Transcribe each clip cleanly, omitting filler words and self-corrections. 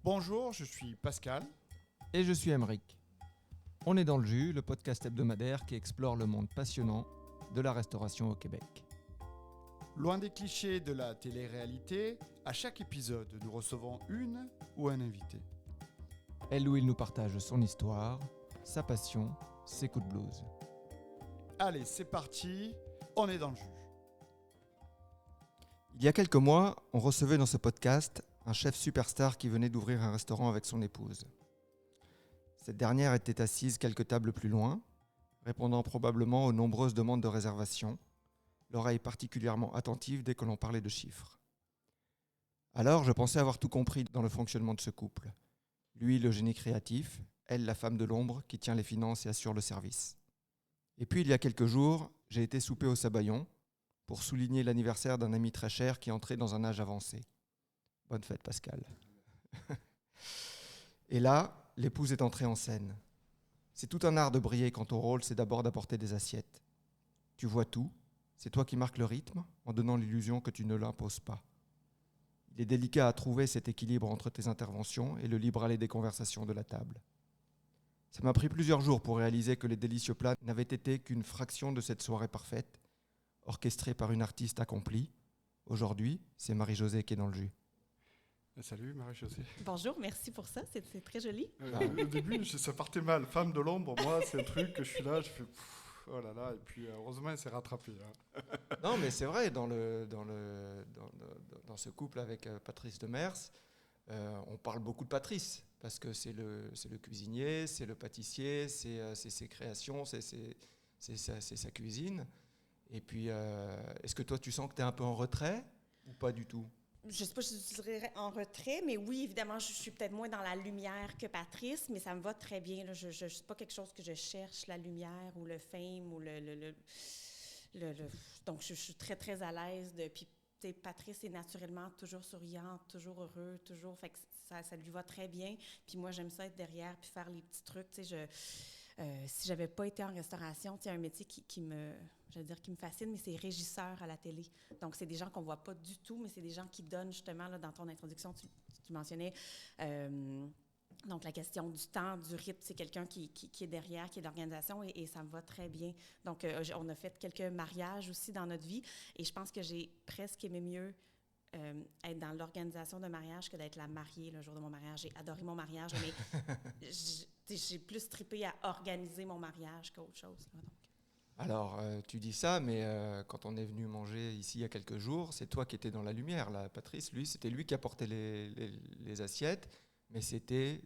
Bonjour, je suis Pascal. Et je suis Aymeric. On est dans le jus, le podcast hebdomadaire qui explore le monde passionnant de la restauration au Québec. Loin des clichés de la télé-réalité, à chaque épisode, nous recevons une ou un invité. Elle ou il nous partage son histoire, sa passion, ses coups de blues. Allez, c'est parti, on est dans le jus. Il y a quelques mois, on recevait dans ce podcast un chef superstar qui venait d'ouvrir un restaurant avec son épouse. Cette dernière était assise quelques tables plus loin, répondant probablement aux nombreuses demandes de réservation, l'oreille particulièrement attentive dès que l'on parlait de chiffres. Alors, je pensais avoir tout compris dans le fonctionnement de ce couple. Lui, le génie créatif, elle, la femme de l'ombre qui tient les finances et assure le service. Et puis, il y a quelques jours, j'ai été souper au Sabayon pour souligner l'anniversaire d'un ami très cher qui entrait dans un âge avancé. Bonne fête, Pascal. Et là, l'épouse est entrée en scène. C'est tout un art de briller quand ton rôle, c'est d'abord d'apporter des assiettes. Tu vois tout, c'est toi qui marques le rythme en donnant l'illusion que tu ne l'imposes pas. Il est délicat à trouver cet équilibre entre tes interventions et le libre aller des conversations de la table. Ça m'a pris plusieurs jours pour réaliser que les délicieux plats n'avaient été qu'une fraction de cette soirée parfaite, orchestrée par une artiste accomplie. Aujourd'hui, c'est Marie-Josée qui est dans le jus. Salut Marie-Josée. Bonjour, merci pour ça, c'est très joli. Au début, ça partait mal. Femme de l'ombre, moi, c'est un truc que je suis là, je fais oh là là, et puis heureusement, elle s'est rattrapée. Non, mais c'est vrai, dans ce couple avec Patrice Demers, on parle beaucoup de Patrice, parce que c'est le cuisinier, c'est le pâtissier, c'est ses créations, c'est sa cuisine. Et puis, est-ce que toi, tu sens que tu es un peu en retrait ou pas du tout? Je ne sais pas si je dirais en retrait, mais oui, évidemment, je suis peut-être moins dans la lumière que Patrice, mais ça me va très bien. Là. Je ne sais pas quelque chose que je cherche, la lumière ou le fame ou donc, je suis très, très à l'aise. Puis, Patrice est naturellement toujours souriant, toujours heureux, toujours. Fait que ça lui va très bien. Puis moi, j'aime ça être derrière puis faire les petits trucs. Si j'avais pas été en restauration, il y a un métier qui me fascine, mais c'est régisseur à la télé. Donc, c'est des gens qu'on voit pas du tout, mais c'est des gens qui donnent justement, là, dans ton introduction, tu mentionnais donc la question du temps, du rythme, c'est quelqu'un qui est derrière, qui est d'organisation et ça me va très bien. Donc, on a fait quelques mariages aussi dans notre vie et je pense que j'ai presque aimé mieux être dans l'organisation d'un mariage que d'être la mariée le jour de mon mariage. J'ai adoré mon mariage, mais j'ai plus trippé à organiser mon mariage qu'autre chose. Là, donc. Alors, tu dis ça, mais quand on est venu manger ici il y a quelques jours, c'est toi qui étais dans la lumière, là, Patrice. C'était lui qui apportait les assiettes, mais c'était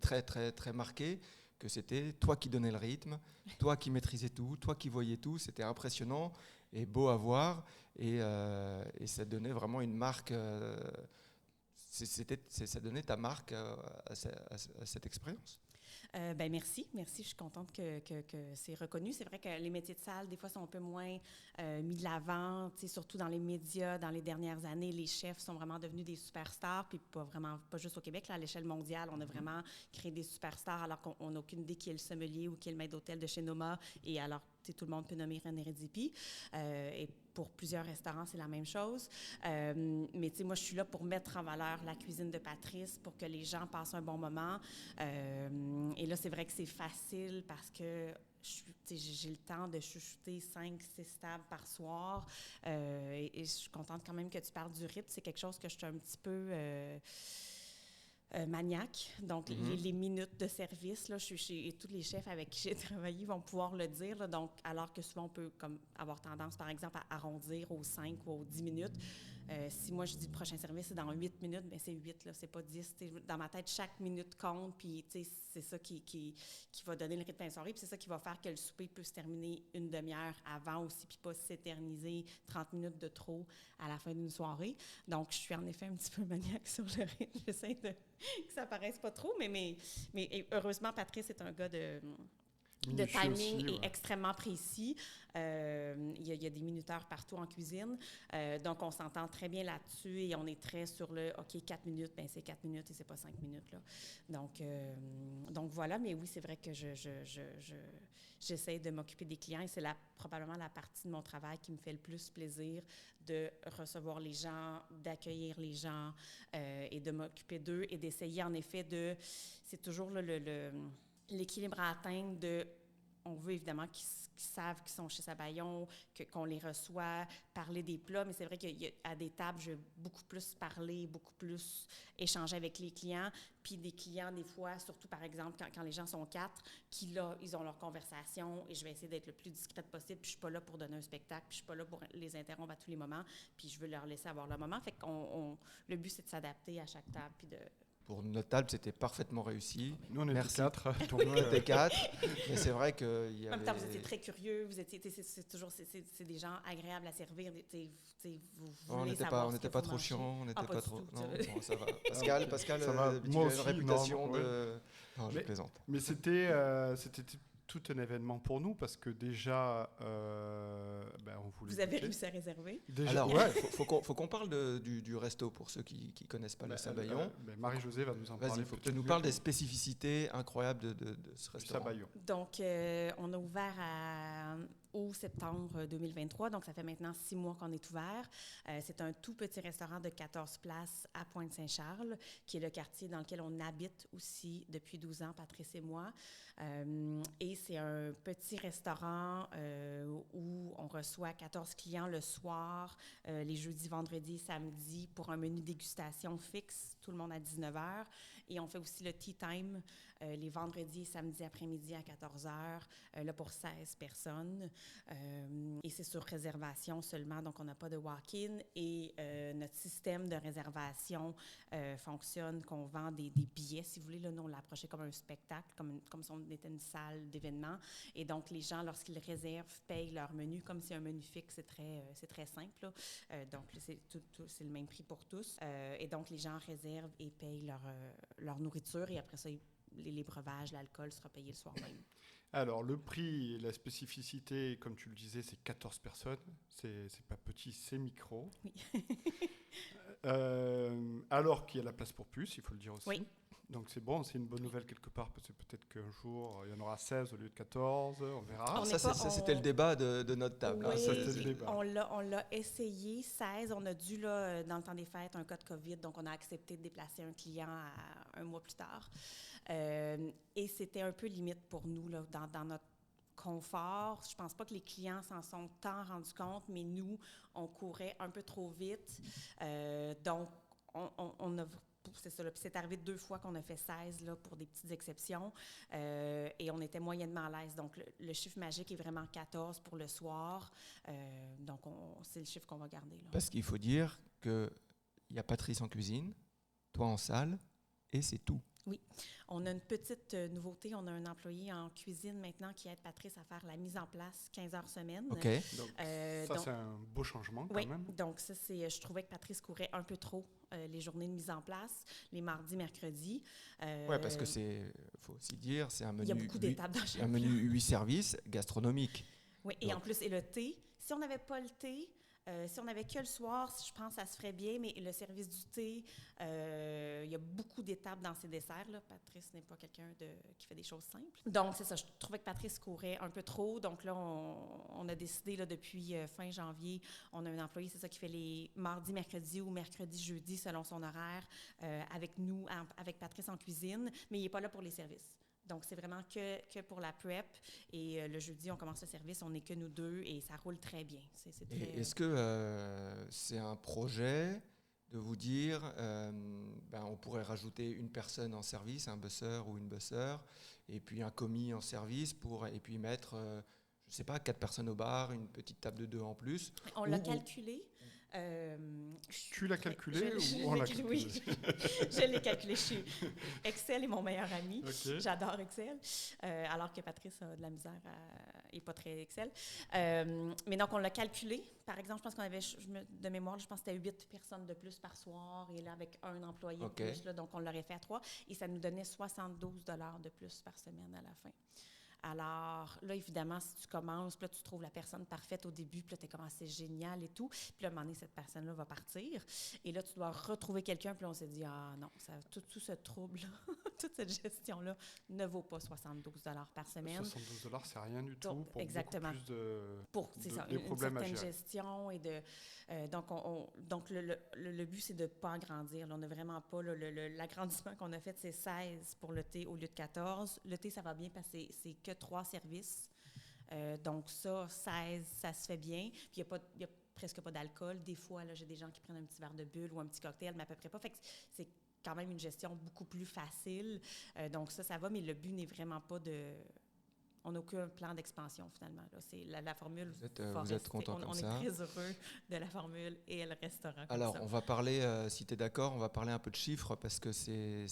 très, très, très marqué que c'était toi qui donnais le rythme, toi qui maîtrisais tout, toi qui voyais tout. C'était impressionnant et beau à voir, et ça donnait vraiment une marque. Ça donnait ta marque à cette expérience. Merci, je suis contente que c'est reconnu. C'est vrai que les métiers de salle, des fois, sont un peu moins mis de l'avant, surtout dans les médias. Dans les dernières années, les chefs sont vraiment devenus des superstars, puis pas juste au Québec, là, à l'échelle mondiale, on a vraiment créé des superstars alors qu'on n'a aucune idée qui est le sommelier ou qui est le maître d'hôtel de chez Noma, et alors tout le monde peut nommer René Redzepi. Et pour plusieurs restaurants, c'est la même chose. Mais moi, je suis là pour mettre en valeur la cuisine de Patrice, pour que les gens passent un bon moment. Et là, c'est vrai que c'est facile parce que j'ai le temps de chouchouter 5-6 tables par soir. Et je suis contente quand même que tu parles du rythme. C'est quelque chose que je suis un petit peu... maniaque. Donc, les minutes de service, là, et tous les chefs avec qui j'ai travaillé vont pouvoir le dire. Là, donc, alors que souvent, on peut avoir tendance, par exemple, à arrondir aux 5 ou aux 10 minutes. Si moi, je dis le prochain service, c'est dans 8 minutes, bien, c'est 8, là, c'est pas 10. Dans ma tête, chaque minute compte, puis c'est ça qui va donner le rythme de la soirée, puis c'est ça qui va faire que le souper peut se terminer une demi-heure avant aussi, puis pas s'éterniser 30 minutes de trop à la fin d'une soirée. Donc, je suis en effet un petit peu maniaque sur le rythme. J'essaie que ça paraisse pas trop, mais heureusement, Patrice est un gars de minutieux timing aussi, est ouais. extrêmement précis. Il y a des minuteurs partout en cuisine. Donc, on s'entend très bien là-dessus et on est très sur le OK, 4 minutes, ben c'est 4 minutes et c'est pas 5 minutes. Là. Donc voilà, mais oui, c'est vrai que j'essaie de m'occuper des clients et c'est probablement la partie de mon travail qui me fait le plus plaisir de recevoir les gens, d'accueillir les gens et de m'occuper d'eux et d'essayer en effet de... C'est toujours l'équilibre à atteindre de... On veut évidemment qu'ils savent qu'ils sont chez Sabayon, qu'on les reçoit, parler des plats, mais c'est vrai qu'à des tables, je vais beaucoup plus parler, beaucoup plus échanger avec les clients. Puis des clients, des fois, surtout par exemple, quand les gens sont 4, qui là, ils ont leur conversation et je vais essayer d'être le plus discrète possible. Puis je suis pas là pour donner un spectacle, puis je suis pas là pour les interrompre à tous les moments, puis je veux leur laisser avoir leur moment. Fait le but, c'est de s'adapter à chaque table, puis de... Pour notre table, c'était parfaitement réussi. Nous, on était Merci. 4. Donc, on était 4. Mais c'est vrai qu'il y En même avait... temps, vous étiez très curieux, c'est des gens agréables à servir, vous On voulez n'était savoir pas, ce on que n'était pas vous trop mangez. chiant, on n'était pas pas du trop... tout, Non, tu- bon, ça va. Pascal Ça va, d'habitude, moi a une aussi, réputation non, de... Non, je Mais- plaisante. Mais c'était tout un événement pour nous parce que déjà, on voulait Vous avez goûter. réussi à réserver? Déjà, Alors, ouais. faut qu'on parle du resto pour ceux qui ne connaissent pas le Sabayon. Marie-Josée va nous en Vas-y, parler. il faut que tu peut-être nous mieux parles que des spécificités incroyables de ce du restaurant. Sabayon. Donc, on a ouvert au septembre 2023, donc ça fait maintenant 6 mois qu'on est ouvert. C'est un tout petit restaurant de 14 places à Pointe-Saint-Charles, qui est le quartier dans lequel on habite aussi depuis 12 ans, Patrice et moi. Et c'est un petit restaurant où on reçoit 14 clients le soir, les jeudis, vendredis, samedis, pour un menu dégustation fixe, tout le monde à 19h. Et on fait aussi le tea time les vendredis et samedis après-midi à 14h, là pour 16 personnes. Et c'est sur réservation seulement, donc on n'a pas de walk-in. Et notre système de réservation fonctionne qu'on vend des billets, si vous voulez. Là, nous, on l'a approché comme un spectacle, comme si on était une salle d'événement. Et donc, les gens, lorsqu'ils réservent, payent leur menu, comme si un menu fixe, c'est très simple. Là. Donc, c'est le même prix pour tous. Et donc, les gens réservent et payent leur nourriture. Et après ça, les breuvages, l'alcool sera payé le soir même. Alors, le prix, la spécificité, comme tu le disais, c'est 14 personnes. C'est pas petit, c'est micro. Oui. Alors qu'il y a la place pour plus, il faut le dire aussi. Oui. Donc c'est bon, c'est une bonne nouvelle quelque part, parce que peut-être qu'un jour, il y en aura 16 au lieu de 14, on verra. On Ça, n'est pas- c'était le débat de notre table. Oui, ça, c'était le débat. on l'a essayé, 16. On a dû, là, dans le temps des fêtes, un cas de COVID, donc on a accepté de déplacer un client un mois plus tard. Et c'était un peu limite pour nous, là, dans notre confort. Je pense pas que les clients s'en sont tant rendus compte, mais nous, on courait un peu trop vite. Donc, on a... C'est ça, là. Puis c'est arrivé 2 fois qu'on a fait 16 là, pour des petites exceptions et on était moyennement à l'aise. Donc, le chiffre magique est vraiment 14 pour le soir. Donc, c'est le chiffre qu'on va garder. Là. Parce qu'il faut dire qu'il y a Patrice en cuisine, toi en salle, et c'est tout. Oui. On a une petite nouveauté. On a un employé en cuisine maintenant qui aide Patrice à faire la mise en place 15 heures semaine. OK. Donc, donc, c'est un beau changement quand oui, même. donc ça, je trouvais que Patrice courait un peu trop les journées de mise en place, les mardis, mercredis. Oui, parce que faut aussi dire, c'est un menu. Il y a beaucoup d'étapes dans chaque un menu 8 services gastronomique. Oui, et Donc. en plus, et le thé. Si on n'avait pas le thé, si on n'avait que le soir, je pense que ça se ferait bien, mais le service du thé, il y a beaucoup d'étapes dans ses desserts. Là. Patrice n'est pas quelqu'un qui fait des choses simples. Donc, c'est ça, je trouvais que Patrice courait un peu trop. Donc là, on a décidé, là, depuis fin janvier, on a un employé, c'est ça, qui fait les mardis, mercredis ou mercredi, jeudi, selon son horaire, avec nous, avec Patrice en cuisine, mais il n'est pas là pour les services. Donc, c'est vraiment que pour la prep. Et le jeudi, on commence le service, on n'est que nous deux et ça roule très bien. C'est très... Est-ce que c'est un projet de vous dire, on pourrait rajouter une personne en service, un busseur ou une busseur, et puis un commis en service, et puis mettre, je ne sais pas, 4 personnes au bar, une petite table de 2 en plus? On l'a calculé. Tu l'as calculé ou on l'a calculé? Oui, je l'ai calculé. Excel est mon meilleur ami. Okay. J'adore Excel, alors que Patrice a de la misère, il n'est pas très Excel. Mais donc, on l'a calculé. Par exemple, je pense qu'on avait, de mémoire, je pense que c'était 8 personnes de plus par soir, et là, avec un employé de plus, là, donc on l'aurait fait à 3, et ça nous donnait 72 $ de plus par semaine à la fin. Alors, là, évidemment, si tu commences, puis là, tu trouves la personne parfaite au début, puis là, tu es comme, c'est génial et tout. Puis là, à un moment donné, cette personne-là va partir. Et là, tu dois retrouver quelqu'un, puis là, on s'est dit, non, tout ce trouble-là, toute cette gestion-là ne vaut pas 72 $ par semaine. 72 $, c'est rien du tout pour exactement. beaucoup plus de des problèmes à gérer. Une certaine gestion et de... donc, le but, c'est de ne pas agrandir. Là, on n'a vraiment pas... l'agrandissement qu'on a fait, c'est 16 pour le thé au lieu de 14. Le thé, ça va bien parce que c'est que 3 services. Donc ça, 16, ça se fait bien. Puis il n'y a presque pas d'alcool. Des fois, là, j'ai des gens qui prennent un petit verre de bulle ou un petit cocktail, mais à peu près pas. Fait que c'est quand même une gestion beaucoup plus facile. Donc ça va, mais le but n'est vraiment pas de... On n'a aucun plan d'expansion, finalement. Là. C'est la formule. Vous êtes content comme ça. On est très heureux de la formule et le restaurant. Alors, on va parler, si tu es d'accord, on va parler un peu de chiffres parce que c'est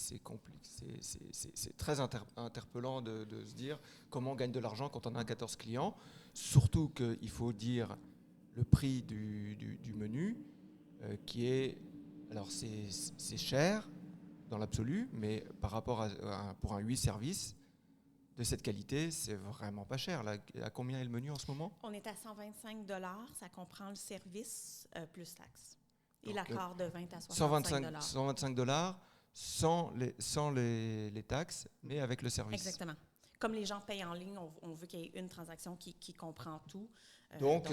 très interpellant de se dire comment on gagne de l'argent quand on a 14 clients. Surtout qu'il faut dire le prix du menu qui est... Alors, c'est cher dans l'absolu, mais par rapport pour un 8 services, de cette qualité, c'est vraiment pas cher. Là, à combien est le menu en ce moment? On est à 125 $. Ça comprend le service plus taxes. Et l'accord de 20 à 65 $. 125 $ sans les taxes, mais avec le service. Exactement. Comme les gens payent en ligne, on veut qu'il y ait une transaction qui comprend tout. Donc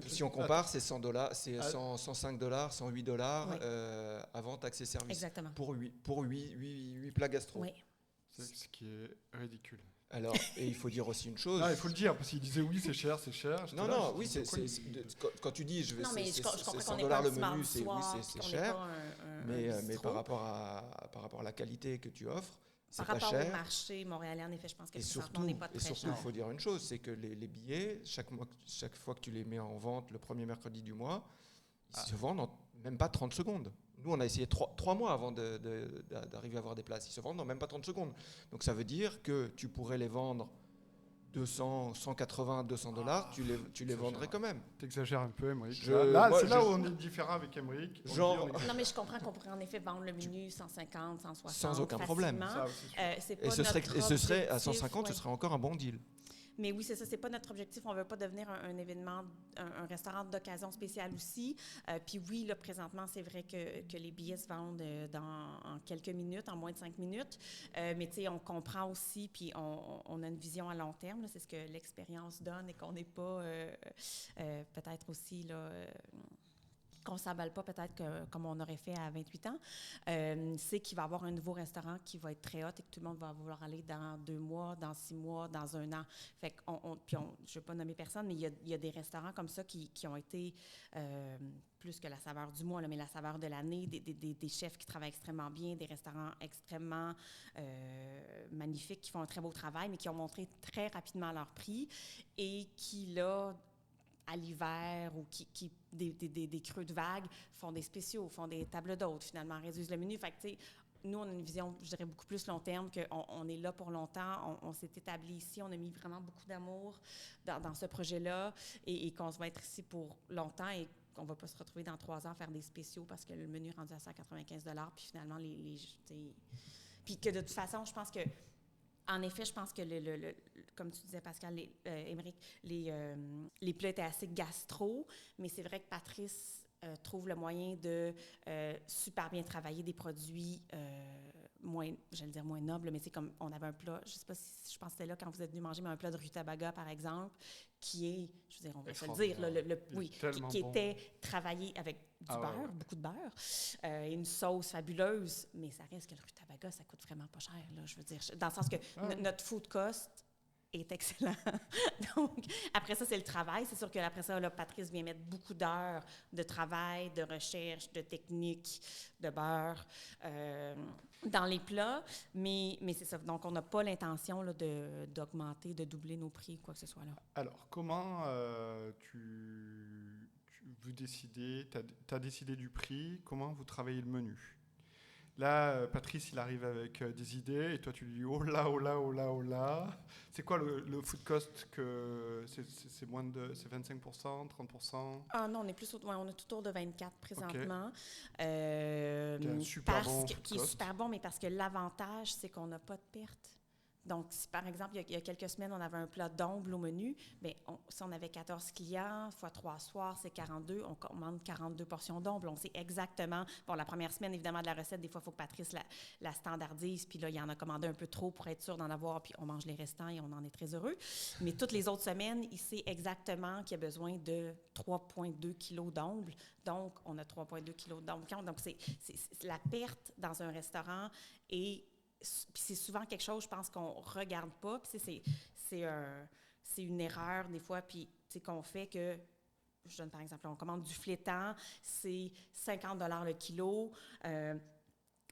si on compare, c'est 100 $, c'est 105 $, 108 $ oui. Avant taxes et services. Exactement. Pour 8 plats gastro. Oui. C'est ce qui est ridicule. Alors, et il faut dire aussi une chose. Ah, il faut le dire, parce qu'il disait oui, c'est cher, c'est cher. Oui, quand tu dis, je comprends 100 $ le menu, c'est cher, mais par rapport à la qualité que tu offres, c'est pas cher. Par rapport au marché montréalais, en effet, je pense que on n'est pas très cher. Et surtout, il faut dire une chose, c'est que les billets, chaque fois que tu les mets en vente le premier mercredi du mois, ils se vendent en même pas 30 secondes. Nous, on a essayé 3 mois avant d'arriver à avoir des places. Ils se vendent en même pas 30 secondes. Donc, ça veut dire que tu pourrais les vendre 200, 180, 200 $, tu les vendrais quand même. T'exagères un peu, Émeric. C'est là où on est différent avec Émeric. Non, mais je comprends qu'on pourrait en effet vendre le menu 150, 160 sans aucun problème. Et ce serait à 150, ce serait encore un bon deal. Mais oui, c'est ça, c'est pas notre objectif. On veut pas devenir un événement, un restaurant d'occasion spécial aussi. Puis oui, là, présentement, c'est vrai que les billets se vendent en quelques minutes, en moins de 5 minutes. Mais tu sais, on comprend aussi, puis on a une vision à long terme. Là, c'est ce que l'expérience donne et qu'on n'est pas peut-être aussi là... qu'on ne s'emballe pas peut-être comme on aurait fait à 28 ans, c'est qu'il va y avoir un nouveau restaurant qui va être très hot et que tout le monde va vouloir aller dans 2 mois, dans 6 mois, dans 1 an. Fait que je ne veux pas nommer personne, mais il y a des restaurants comme ça qui ont été plus que la saveur du mois, là, mais la saveur de l'année, des chefs qui travaillent extrêmement bien, des restaurants extrêmement magnifiques, qui font un très beau travail, mais qui ont montré très rapidement leur prix et qui, là, à l'hiver ou qui des creux de vagues, font des spéciaux, font des tables d'hôtes, finalement, réduisent le menu. Fait que, tu sais, nous, on a une vision, je dirais, beaucoup plus long terme, qu'on est là pour longtemps. On s'est établi ici, on a mis vraiment beaucoup d'amour dans ce projet-là et qu'on va être ici pour longtemps et qu'on ne va pas se retrouver dans 3 ans à faire des spéciaux parce que le menu est rendu à 195 $, puis finalement, puis que de toute façon, je pense que en effet, je pense que, comme tu disais, Pascal, Émeric, les plats étaient assez gastro, mais c'est vrai que Patrice trouve le moyen de super bien travailler des produits moins nobles, mais c'est comme, on avait un plat, je ne sais pas si, je pense que c'était là quand vous êtes venu manger, mais un plat de rutabaga, par exemple, qui est, je veux dire, on va se le dire, qui était travaillé avec du beurre, beaucoup de beurre, et une sauce fabuleuse, mais ça reste que le rutabaga, ça coûte vraiment pas cher, là, je veux dire, dans le sens que notre food cost est excellent. Donc, après ça, c'est le travail. C'est sûr qu'après ça, là, Patrice vient mettre beaucoup d'heures de travail, de recherche, de technique, de beurre dans les plats. Mais c'est ça. Donc, on n'a pas l'intention là, d'augmenter, de doubler nos prix, quoi que ce soit là. Alors, comment vous décidez, tu as décidé du prix, comment vous travaillez le menu? Là, Patrice, il arrive avec des idées et toi, tu lui dis oh là, oh là, oh là, oh là. C'est quoi le food cost c'est moins de 25%, 30%? Ah non, on est on est tout autour de 24 présentement. Okay. Qui est super bon, qui est super bon, mais parce que l'avantage, c'est qu'on n'a pas de perte. Donc, si par exemple, il y a quelques semaines, on avait un plat d'omble au menu, bien, si on avait 14 clients, fois 3 soirs, c'est 42, on commande 42 portions d'omble. On sait exactement, bon, la première semaine, évidemment, de la recette, des fois, il faut que Patrice la standardise, puis là, il en a commandé un peu trop pour être sûr d'en avoir, puis on mange les restants et on en est très heureux. Mais toutes les autres semaines, il sait exactement qu'il y a besoin de 3,2 kilos d'omble. Donc, on a 3,2 kilos d'omble. Donc, c'est la perte dans un restaurant et puis c'est souvent quelque chose, je pense, qu'on ne regarde pas. Puis c'est une erreur, des fois, puis qu'on fait que, je donne par exemple, on commande du flétan, c'est 50 $ le kilo.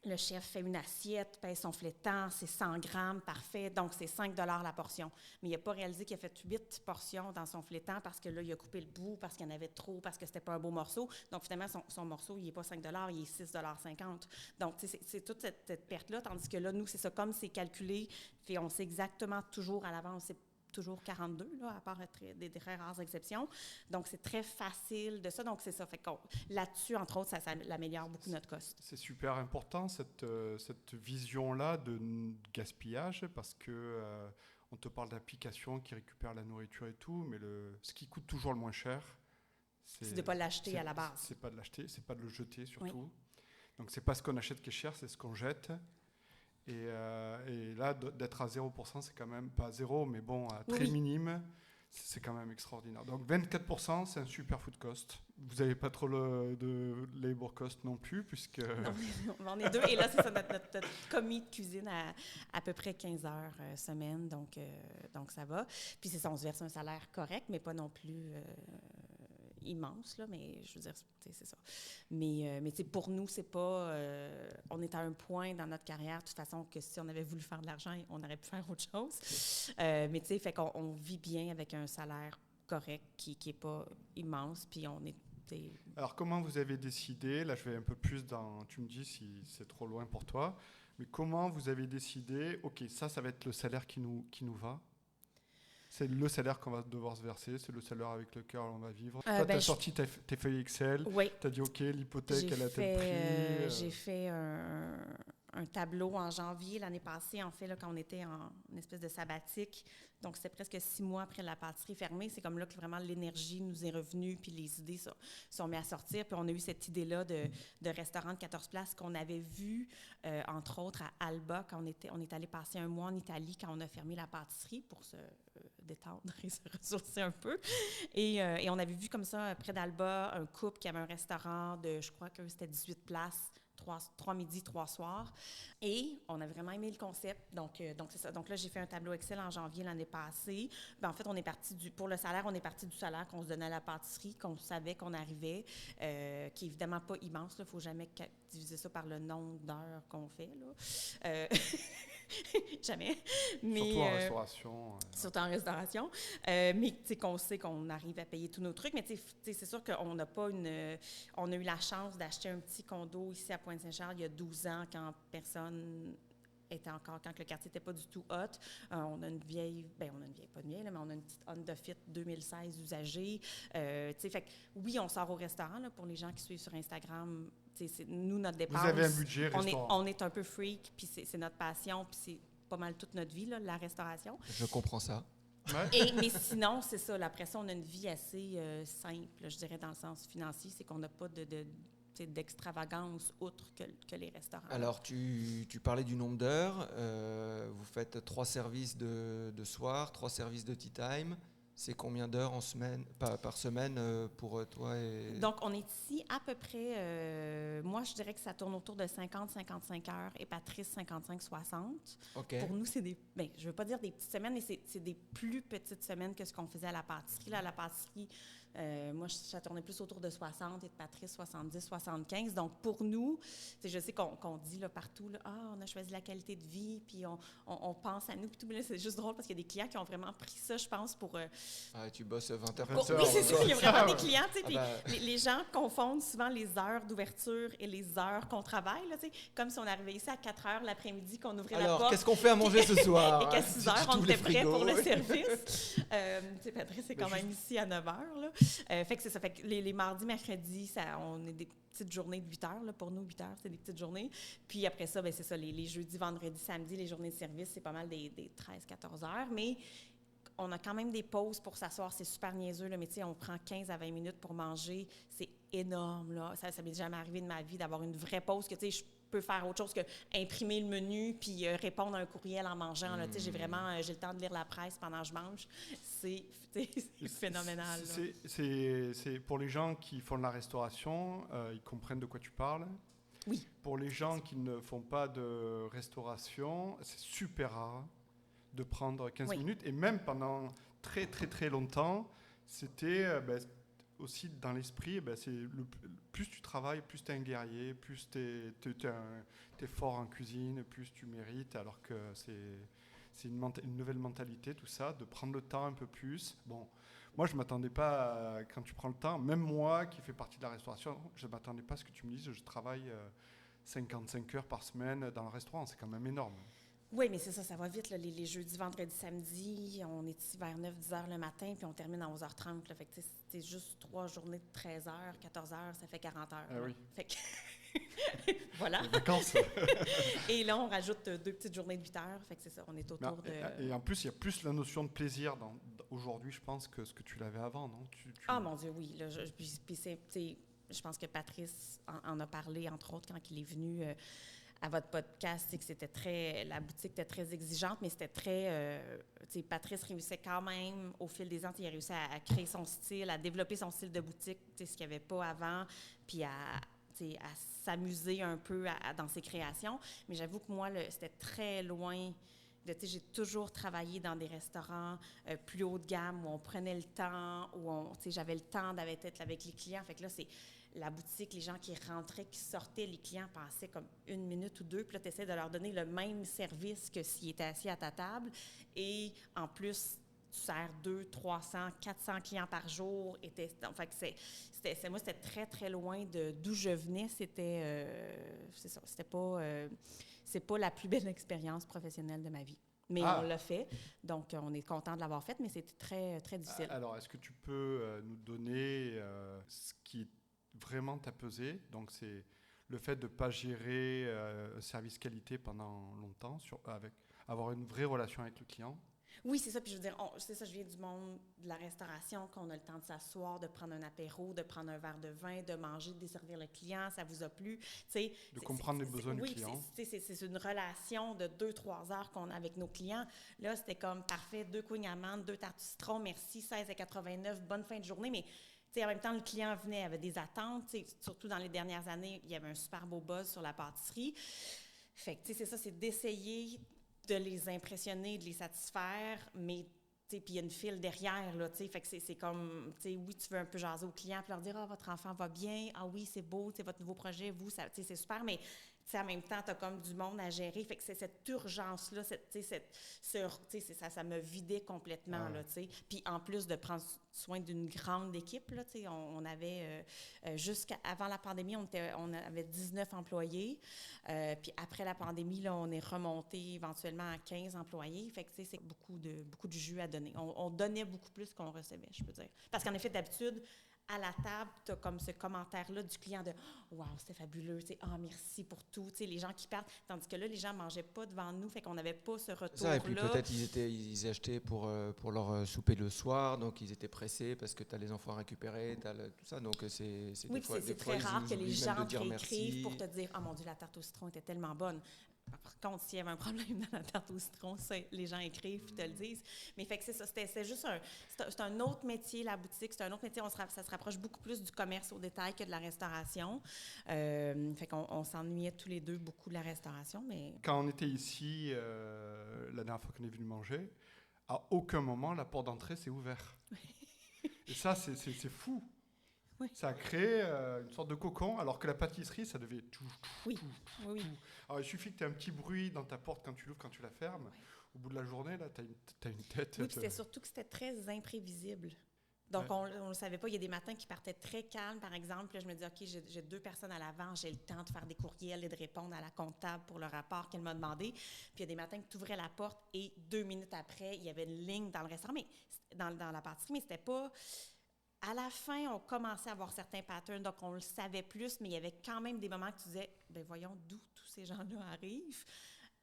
Le chef fait une assiette, paye son flétan, c'est 100 grammes, parfait, donc c'est 5 $ la portion. Mais il n'a pas réalisé qu'il a fait 8 portions dans son flétan parce que là, il a coupé le bout, parce qu'il y en avait trop, parce que c'était pas un beau morceau. Donc finalement, son morceau, il n'est pas 5 $, il est 6,50 $. Donc, c'est toute cette perte-là, tandis que là, nous, c'est ça, comme c'est calculé, puis on sait exactement toujours à l'avance, c'est toujours 42, là, à part des très rares exceptions. Donc, c'est très facile de ça. Donc, c'est ça. Fait que là-dessus, entre autres, ça améliore beaucoup notre cost. C'est super important, cette vision-là de gaspillage, parce que on te parle d'applications qui récupèrent la nourriture et tout, mais ce qui coûte toujours le moins cher, c'est de ne pas l'acheter à la base. C'est pas de l'acheter, c'est pas de le jeter surtout. Oui. Donc, c'est pas ce qu'on achète qui est cher, c'est ce qu'on jette. Et là, d'être à 0%, c'est quand même pas zéro, mais bon, à très minime, c'est quand même extraordinaire. Donc 24%, c'est un super food cost. Vous n'avez pas trop de labor cost non plus, puisque... Non, on est deux. Et là, c'est ça, notre commis de cuisine à peu près 15 heures semaine, donc ça va. Puis c'est ça, on se verse un salaire correct, mais pas non plus... immense, là, mais je veux dire, c'est ça. Mais pour nous, c'est pas... on est à un point dans notre carrière, de toute façon, que si on avait voulu faire de l'argent, on aurait pu faire autre chose. Mais tu sais, fait qu'on vit bien avec un salaire correct qui est pas immense, puis on est... Alors, comment vous avez décidé, là, je vais un peu plus dans... Tu me dis si c'est trop loin pour toi, mais comment vous avez décidé, OK, ça va être le salaire qui nous va? C'est le salaire qu'on va devoir se verser, c'est le salaire avec lequel on va vivre. Toi, tu as sorti tes feuilles Excel, oui. Tu as dit, OK, l'hypothèque, elle a tel prix. J'ai fait un tableau en janvier l'année passée, en fait, là, quand on était en une espèce de sabbatique. Donc, c'était presque 6 mois après la pâtisserie fermée. C'est comme là que vraiment l'énergie nous est revenue, puis les idées sont mises à sortir. Puis on a eu cette idée-là de restaurant de 14 places qu'on avait vu, entre autres, à Alba, quand on est allé passer un mois en Italie, quand on a fermé la pâtisserie pour se détendre et se ressourcer un peu. Et on avait vu comme ça, près d'Alba, un couple qui avait un restaurant de, je crois que c'était 18 places, 3 midis, 3 soirs. Et on a vraiment aimé le concept. Donc c'est ça. Donc là, j'ai fait un tableau Excel en janvier l'année passée. Ben, en fait, on est parti pour le salaire, on est parti du salaire qu'on se donnait à la pâtisserie, qu'on savait qu'on arrivait, qui est évidemment pas immense. Il ne faut jamais diviser ça par le nombre d'heures qu'on fait, là. Jamais. Mais, surtout en restauration. Surtout en restauration. Mais qu'on sait qu'on arrive à payer tous nos trucs. Mais c'est sûr qu'on n'a pas on a eu la chance d'acheter un petit condo ici à Pointe-Saint-Charles il y a 12 ans quand personne était encore, quand le quartier n'était pas du tout hot. On a une vieille, pas de vieille, là, mais on a une petite Honda Fit 2016 usagée. Fait que, oui, on sort au restaurant, là, pour les gens qui suivent sur Instagram. Nous, notre dépense. Vous avez un budget restaurant. On est un peu freak, puis c'est notre passion, puis c'est pas mal toute notre vie, là, la restauration. Je comprends ça. Ouais. Mais sinon, c'est ça. Là, après ça, on a une vie assez simple, là, je dirais, dans le sens financier. C'est qu'on n'a pas d'extravagance outre que les restaurants. Alors, tu parlais du nombre d'heures. Vous faites 3 services de soir, 3 services de tea time. C'est combien d'heures par semaine pour toi? Donc, on est ici à peu près, moi, je dirais que ça tourne autour de 50-55 heures et Patrice, 55-60. Okay. Pour nous, c'est je ne veux pas dire des petites semaines, mais c'est des plus petites semaines que ce qu'on faisait à la pâtisserie. Là, à la pâtisserie, moi, ça tournait plus autour de 60 et de Patrice, 70-75. Donc, pour nous, je sais qu'on dit là, partout, là, on a choisi la qualité de vie, puis on pense à nous. Puis tout, mais là, c'est juste drôle parce qu'il y a des clients qui ont vraiment pris ça, je pense, pour... tu bosses 20 heures. Oui, c'est ça. Il y a vraiment des clients. Puis les gens confondent souvent les heures d'ouverture et les heures qu'on travaille. Là, comme si on arrivait ici à 4 heures l'après-midi, qu'on ouvrait la porte. Alors, qu'est-ce qu'on fait à manger ce soir? Et qu'à 6 heures, on était prêt pour le service. Patrice est quand même ici à 9 heures. Là. Fait que c'est ça. Fait que les mardis, mercredis, on est des petites journées de 8 heures. Là, pour nous, 8 heures, c'est des petites journées. Puis après ça, c'est ça. Les jeudis, vendredis, samedis, les journées de service, c'est pas mal des 13-14 heures. Mais on a quand même des pauses pour s'asseoir. C'est super niaiseux, là, mais tu sais, on prend 15 à 20 minutes pour manger. C'est énorme, là. Ça m'est jamais arrivé de ma vie d'avoir une vraie pause que, tu sais, je peux faire autre chose que imprimer le menu puis répondre à un courriel en mangeant. Là. Tu sais, j'ai le temps de lire la presse pendant que je mange. C'est phénoménal. C'est pour les gens qui font de la restauration, ils comprennent de quoi tu parles. Oui. Pour les gens qui ne font pas de restauration, c'est super rare de prendre 15 minutes. Et même pendant très, très, très longtemps, c'était aussi dans l'esprit, plus tu travailles, plus tu es un guerrier, plus tu es fort en cuisine, plus tu mérites, alors que c'est une nouvelle mentalité, tout ça, de prendre le temps un peu plus. Bon, moi, je ne m'attendais pas, quand tu prends le temps, même moi qui fais partie de la restauration, je ne m'attendais pas à ce que tu me dises, je travaille 55 heures par semaine dans le restaurant, c'est quand même énorme. Oui, mais c'est ça, ça va vite. Là. Les jeudis, vendredis, samedis, on est ici vers 9-10 heures le matin, puis on termine à 11h30. Là. Fait que c'est juste 3 journées de 13 heures, 14 heures, ça fait 40 heures. Ah oui. Fait que voilà. Les vacances. Et là, on rajoute 2 petites journées de 8 heures. Fait que c'est ça, on est autour de... Et en plus, il y a plus la notion de plaisir aujourd'hui, je pense, que ce que tu l'avais avant, non? Ah, mon Dieu, oui. Là, je pense que Patrice en a parlé, entre autres, quand il est venu... à votre podcast, c'est que la boutique était très exigeante, mais c'était très, Patrice réussissait quand même, au fil des ans, il a réussi à créer son style, à développer son style de boutique, ce qu'il n'y avait pas avant, puis à s'amuser un peu dans ses créations. Mais j'avoue que moi, c'était très loin j'ai toujours travaillé dans des restaurants plus haut de gamme, où on prenait le temps, où j'avais le temps d'être avec les clients. Fait que là, c'est la boutique, les gens qui rentraient, qui sortaient, les clients passaient comme 1 minute ou 2, puis là, tu essaies de leur donner le même service que s'ils étaient assis à ta table. Et en plus, tu sers 200, 300, 400 clients par jour. Moi, c'était très, très loin d'où je venais. C'était, c'est ça, c'est pas la plus belle expérience professionnelle de ma vie. Mais on l'a fait, donc on est content de l'avoir fait, mais c'était très, très difficile. Alors, est-ce que tu peux nous donner ce qui vraiment t'a pesé? Donc, c'est le fait de ne pas gérer un service qualité pendant longtemps, avoir une vraie relation avec le client. Oui, c'est ça. Puis je veux dire, c'est ça, je viens du monde de la restauration, qu'on a le temps de s'asseoir, de prendre un apéro, de prendre un verre de vin, de manger, de desservir le client, ça vous a plu. De comprendre les besoins du client. Oui, c'est une relation de 2-3 heures qu'on a avec nos clients. Là, c'était comme parfait, 2 cougnes amandes, 2 tartes citron, merci, 16,89, bonne fin de journée. Mais en même temps, le client venait, avait des attentes. Surtout dans les dernières années, il y avait un super beau buzz sur la pâtisserie. Fait que, c'est ça, c'est d'essayer de les impressionner, de les satisfaire, mais puis il y a une file derrière, là, fait que c'est comme, oui, tu veux un peu jaser au client, puis leur dire, votre enfant va bien, oui, c'est beau, votre nouveau projet, vous, c'est super, mais en même temps, tu as comme du monde à gérer, fait que c'est cette urgence-là, ça me vidait complètement, là, puis en plus de prendre soin d'une grande équipe, là, on avait, jusqu'avant la pandémie, on avait 19 employés, puis après la pandémie, là, on est remonté éventuellement à 15 employés, fait que c'est beaucoup de jus à donner. On donnait beaucoup plus qu'on recevait, je peux dire. Parce qu'en effet, d'habitude, à la table, tu as comme ce commentaire-là du client de « Wow, c'était fabuleux, merci pour tout », les gens qui partent. Tandis que là, les gens ne mangeaient pas devant nous, fait qu'on n'avait pas ce retour-là. Ça, et puis peut-être ils achetaient pour leur souper le soir, donc ils étaient pressés parce que tu as les enfants à récupérer, tout ça, donc c'est oui, des fois, c'est très rare que les gens t'écrivent pour te dire « Ah mon Dieu, la tarte au citron était tellement bonne ». Par contre, s'il y avait un problème dans la tarte au citron, les gens écrivent et te le disent. Mais fait que c'est ça, c'est juste c'est un autre métier, la boutique. C'est un autre métier, ça se rapproche beaucoup plus du commerce au détail que de la restauration. Fait qu'on s'ennuyait tous les deux beaucoup de la restauration. Mais... Quand on était ici, la dernière fois qu'on est venu manger, à aucun moment la porte d'entrée s'est ouverte. Et ça, c'est fou. Oui. Ça a créé une sorte de cocon, alors que la pâtisserie, ça devait tout. Oui. Alors, il suffit que tu aies un petit bruit dans ta porte quand tu l'ouvres, quand tu la fermes. Oui. Au bout de la journée, là, tu as une tête. Oui, c'était surtout que c'était très imprévisible. Donc, on ne le savait pas. Il y a des matins qui partaient très calmes, par exemple. Là, je me dis, OK, j'ai 2 personnes à l'avant, j'ai le temps de faire des courriels et de répondre à la comptable pour le rapport qu'elle m'a demandé. Puis, il y a des matins que tu ouvrais la porte et 2 minutes après, il y avait une ligne dans le restaurant, mais dans la pâtisserie, mais c'était pas... À la fin, on commençait à avoir certains patterns, donc on le savait plus, mais il y avait quand même des moments que tu disais, ben voyons d'où tous ces gens-là arrivent.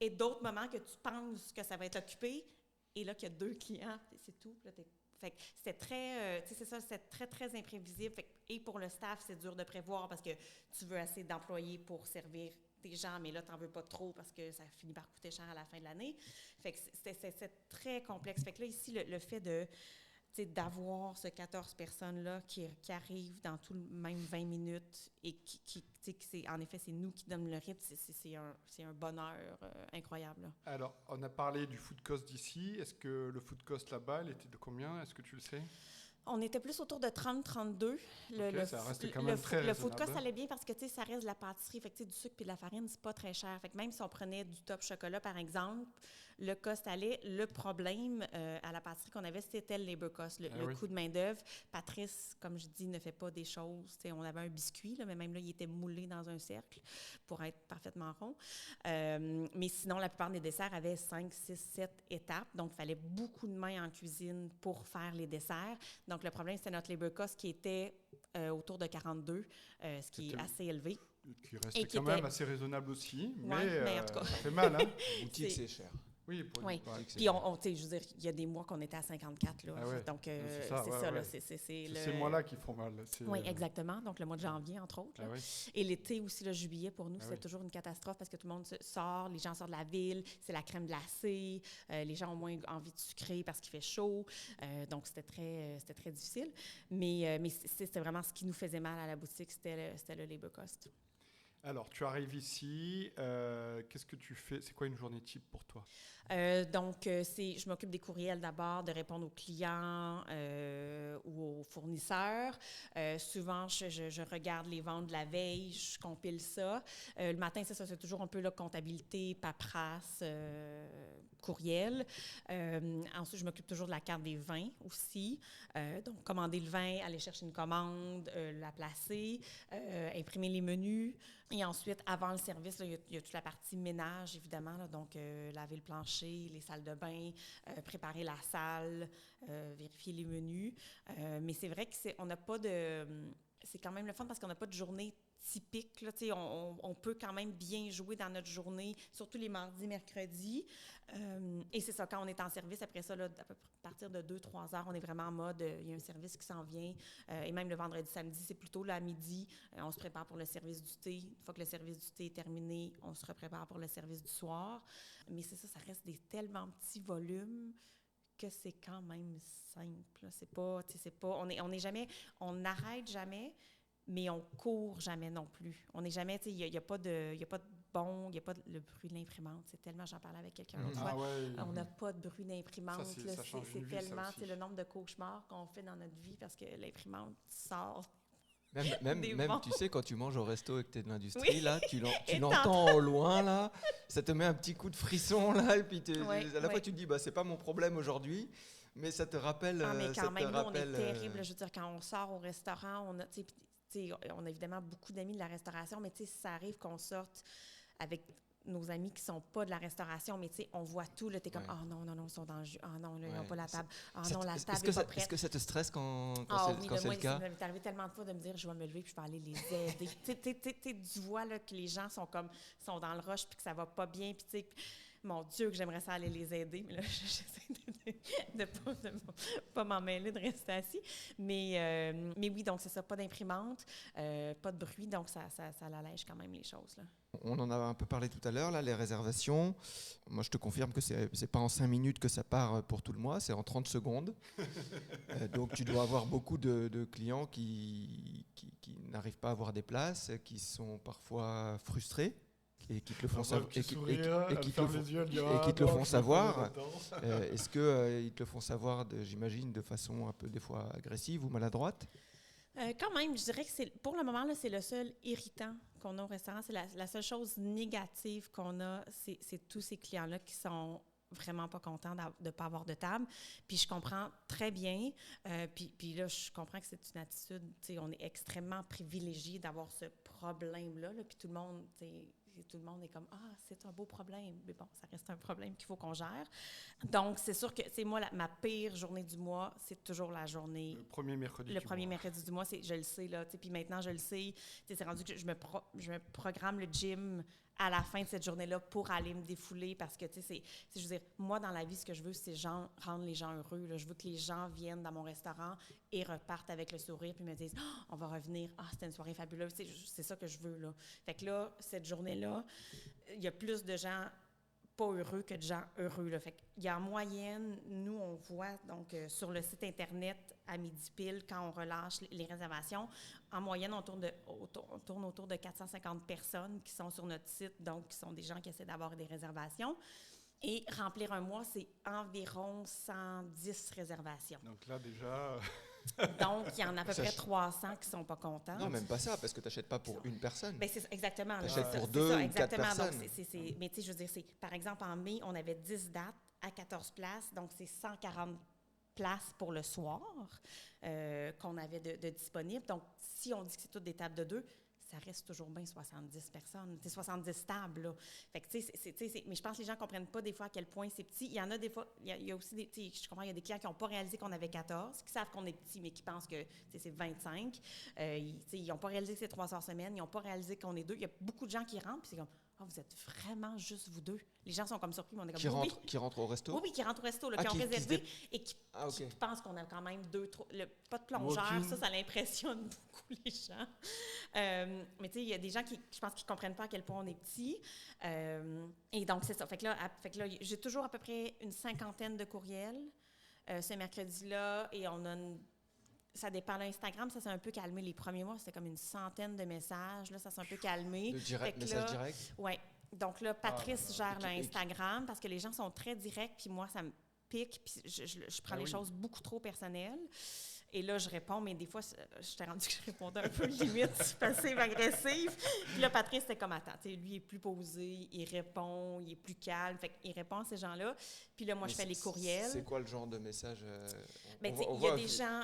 Et d'autres moments que tu penses que ça va être occupé, et là, qu'il y a 2 clients, c'est tout. Là, fait que c'était très, tu sais, c'est ça, c'était très, très imprévisible. Fait que, et pour le staff, c'est dur de prévoir parce que tu veux assez d'employés pour servir des gens, mais là, tu n'en veux pas trop parce que ça finit par coûter cher à la fin de l'année. Fait que c'est très complexe. Fait que là, ici, le fait de d'avoir ces 14 personnes-là qui arrivent dans tout le même 20 minutes et en effet, c'est nous qui donnons le rythme, c'est un bonheur incroyable. Là. Alors, on a parlé du food cost d'ici. Est-ce que le food cost là-bas, il était de combien? Est-ce que tu le sais? On était plus autour de 30-32. Ça reste quand même très raisonnable. Le food cost allait bien parce que ça reste de la pâtisserie. Fait que, du sucre et de la farine, c'est pas très cher. Fait que même si on prenait du top chocolat, par exemple, le cost allait. Le problème à la pâtisserie qu'on avait, c'était le labor cost, le coût de main-d'œuvre. Patrice, comme je dis, ne fait pas des choses. On avait un biscuit, là, mais même là, il était moulé dans un cercle pour être parfaitement rond. Mais sinon, la plupart des desserts avaient 5, 6, 7 étapes. Donc, il fallait beaucoup de mains en cuisine pour faire les desserts. Donc, le problème, c'était notre labor cost qui était autour de 42, ce qui est assez élevé. Qui restait quand même assez raisonnable aussi, mais en tout cas, ça fait mal. Hein? Boutique, c'est cher. Oui, oui. Puis, je veux dire, il y a des mois qu'on était à 54. Là, donc, c'est ça. Là, c'est ces mois-là qui font mal. Oui, exactement. Donc, le mois de janvier, entre autres. Et l'été aussi, le juillet, pour nous, c'est toujours une catastrophe parce que tout le monde sort, les gens sortent de la ville, c'est la crème glacée, les gens ont moins envie de sucrer parce qu'il fait chaud. Donc, c'était très difficile. Mais c'était vraiment ce qui nous faisait mal à la boutique, c'était le labor cost. Alors, tu arrives ici, qu'est-ce que tu fais? C'est quoi une journée type pour toi? Je m'occupe des courriels d'abord, de répondre aux clients ou aux fournisseurs. Souvent, je regarde les ventes de la veille, je compile ça. Le matin, c'est toujours un peu la comptabilité, paperasse, courriel. Ensuite, je m'occupe toujours de la carte des vins aussi. Donc, commander le vin, aller chercher une commande, la placer, imprimer les menus. Et ensuite, avant le service, là, il y a toute la partie ménage, évidemment. Là, donc, laver le plancher, les salles de bain, préparer la salle, vérifier les menus. Mais c'est vrai qu'on n'a pas de... C'est quand même le fun parce qu'on n'a pas de journée typique. Là, on peut quand même bien jouer dans notre journée, surtout les mardis, mercredis. Et c'est ça, quand on est en service, après ça, là, à partir de 2-3 heures, on est vraiment en mode, il y a un service qui s'en vient. Et même le vendredi, samedi, c'est plutôt là, à midi, on se prépare pour le service du thé. Une fois que le service du thé est terminé, on se prépare pour le service du soir. Mais c'est ça reste des tellement petits volumes que c'est quand même simple. Là. C'est pas, on n'arrête jamais, mais on court jamais non plus. On n'est jamais, il n'y a pas de bon, il n'y a pas le bruit de l'imprimante. C'est tellement, j'en parlais avec quelqu'un l'autre fois, on n'a pas de bruit d'imprimante. C'est tellement, le nombre de cauchemars qu'on fait dans notre vie parce que l'imprimante sort. Même tu sais, quand tu manges au resto et que tu es de l'industrie, là, tu l'entends au loin, là, ça te met un petit coup de frisson, là, et puis à la fois tu te dis, c'est pas mon problème aujourd'hui, mais ça te rappelle... mais quand même, nous, on est terrible. Je veux dire, quand on sort au restaurant, on a évidemment beaucoup d'amis de la restauration, mais ça arrive qu'on sorte avec nos amis qui sont pas de la restauration, mais on voit tout, là, t'es comme, non, ils sont dans le jus, non, là, ils n'ont pas la table, non, la table est pas prête. Est-ce que ça te stresse quand c'est le cas? Ça m'est arrivé tellement de fois de me dire, je vais me lever puis je vais aller les aider. Tu vois là, que les gens sont dans le rush puis que ça va pas bien, puis tu sais, mon Dieu, que j'aimerais ça aller les aider, mais là, j'essaie de pas m'en mêler, de rester assis. Mais oui, donc c'est ça, pas d'imprimante, pas de bruit, donc ça allège quand même les choses, là. On en a un peu parlé tout à l'heure, là, les réservations. Moi, je te confirme que c'est pas en 5 minutes que ça part pour tout le mois, c'est en 30 secondes. Donc, tu dois avoir beaucoup de clients qui n'arrivent pas à avoir des places, qui sont parfois frustrés et qui te le font savoir. Et qui te le font savoir. Est-ce qu'ils te le font savoir, j'imagine, de façon un peu des fois agressive ou maladroite? Quand même, je dirais que pour le moment, là, c'est le seul irritant qu'on a au restaurant. C'est la seule chose négative qu'on a, c'est tous ces clients-là qui sont vraiment pas contents de ne pas avoir de table. Puis je comprends très bien. Puis là, je comprends que c'est une attitude, tu sais, on est extrêmement privilégié d'avoir ce problème-là. Là, puis tout le monde est comme « Ah, c'est un beau problème. » Mais bon, ça reste un problème qu'il faut qu'on gère. Donc, c'est sûr que, c'est moi, ma pire journée du mois, c'est toujours la journée... Le premier mercredi mercredi du mois, je le sais, là. Puis maintenant, je le sais. C'est rendu que je me programme le gym à la fin de cette journée-là pour aller me défouler parce que, je veux dire, moi, dans la vie, ce que je veux, c'est rendre les gens heureux. Là. Je veux que les gens viennent dans mon restaurant et repartent avec le sourire puis me disent « Oh, on va revenir. Ah, c'était une soirée fabuleuse. » C'est ça que je veux, là. Fait que là, cette journée-là, il y a plus de gens pas heureux que de gens heureux. Là. Fait qu'il y a en moyenne, nous, on voit donc sur le site Internet à midi pile, quand on relâche les réservations, en moyenne, on tourne autour de 450 personnes qui sont sur notre site, donc qui sont des gens qui essaient d'avoir des réservations. Et remplir un mois, c'est environ 110 réservations. Donc là, déjà... Donc, il y en a à peu près 300 qui ne sont pas contents. Non, même pas ça, parce que tu n'achètes pas pour une personne. Bien, c'est exactement. Tu achètes pour 2 ou 4 personnes. Donc, mais tu sais, je veux dire, par exemple, en mai, on avait 10 dates à 14 places, donc c'est 140 places pour le soir qu'on avait de disponibles. Donc, si on dit que c'est toutes des tables de 2, ça reste toujours bien 70 personnes. C'est 70 tables, là. Fait que, tu sais, mais je pense que les gens ne comprennent pas des fois à quel point c'est petit. Il y en a des fois, il y a aussi des, tu sais, je comprends, il y a des clients qui n'ont pas réalisé qu'on avait 14, qui savent qu'on est petit, mais qui pensent que c'est 25. Ils n'ont pas réalisé que c'est 3 heures semaine, ils n'ont pas réalisé qu'on est 2. Il y a beaucoup de gens qui rentrent, puis c'est comme, « Ah, vous êtes vraiment juste vous 2. » Les gens sont comme surpris, mais on est comme, Qui rentrent au resto? Oui, qui rentrent au resto, là, qui ont réservé et qui pensent qu'on a quand même 2, 3... pas de plongeur, ça l'impressionne beaucoup les gens. Mais tu sais, il y a des gens qui, je pense, qui ne comprennent pas à quel point on est petit. Et donc, c'est ça. Fait que là, j'ai toujours à peu près une 50aine de courriels ce mercredi-là, et on a ça dépend de l'Instagram, ça s'est un peu calmé les premiers mois, c'était comme une 100aine de messages. Là, ça s'est un peu calmé. Message direct? Oui. Donc là, Patrice gère l'Instagram parce que les gens sont très directs, puis moi, ça me pique, puis je prends les choses beaucoup trop personnelles. Et là, je réponds, mais des fois, je t'ai rendu que je répondais un peu limite, passive-agressive. Puis là, Patrice, c'était comme, attends, lui, il est plus posé, il répond, il est plus calme. Fait qu'il répond à ces gens-là. Puis là, moi, je fais les courriels. C'est quoi le genre de message? Bien, il y a des gens,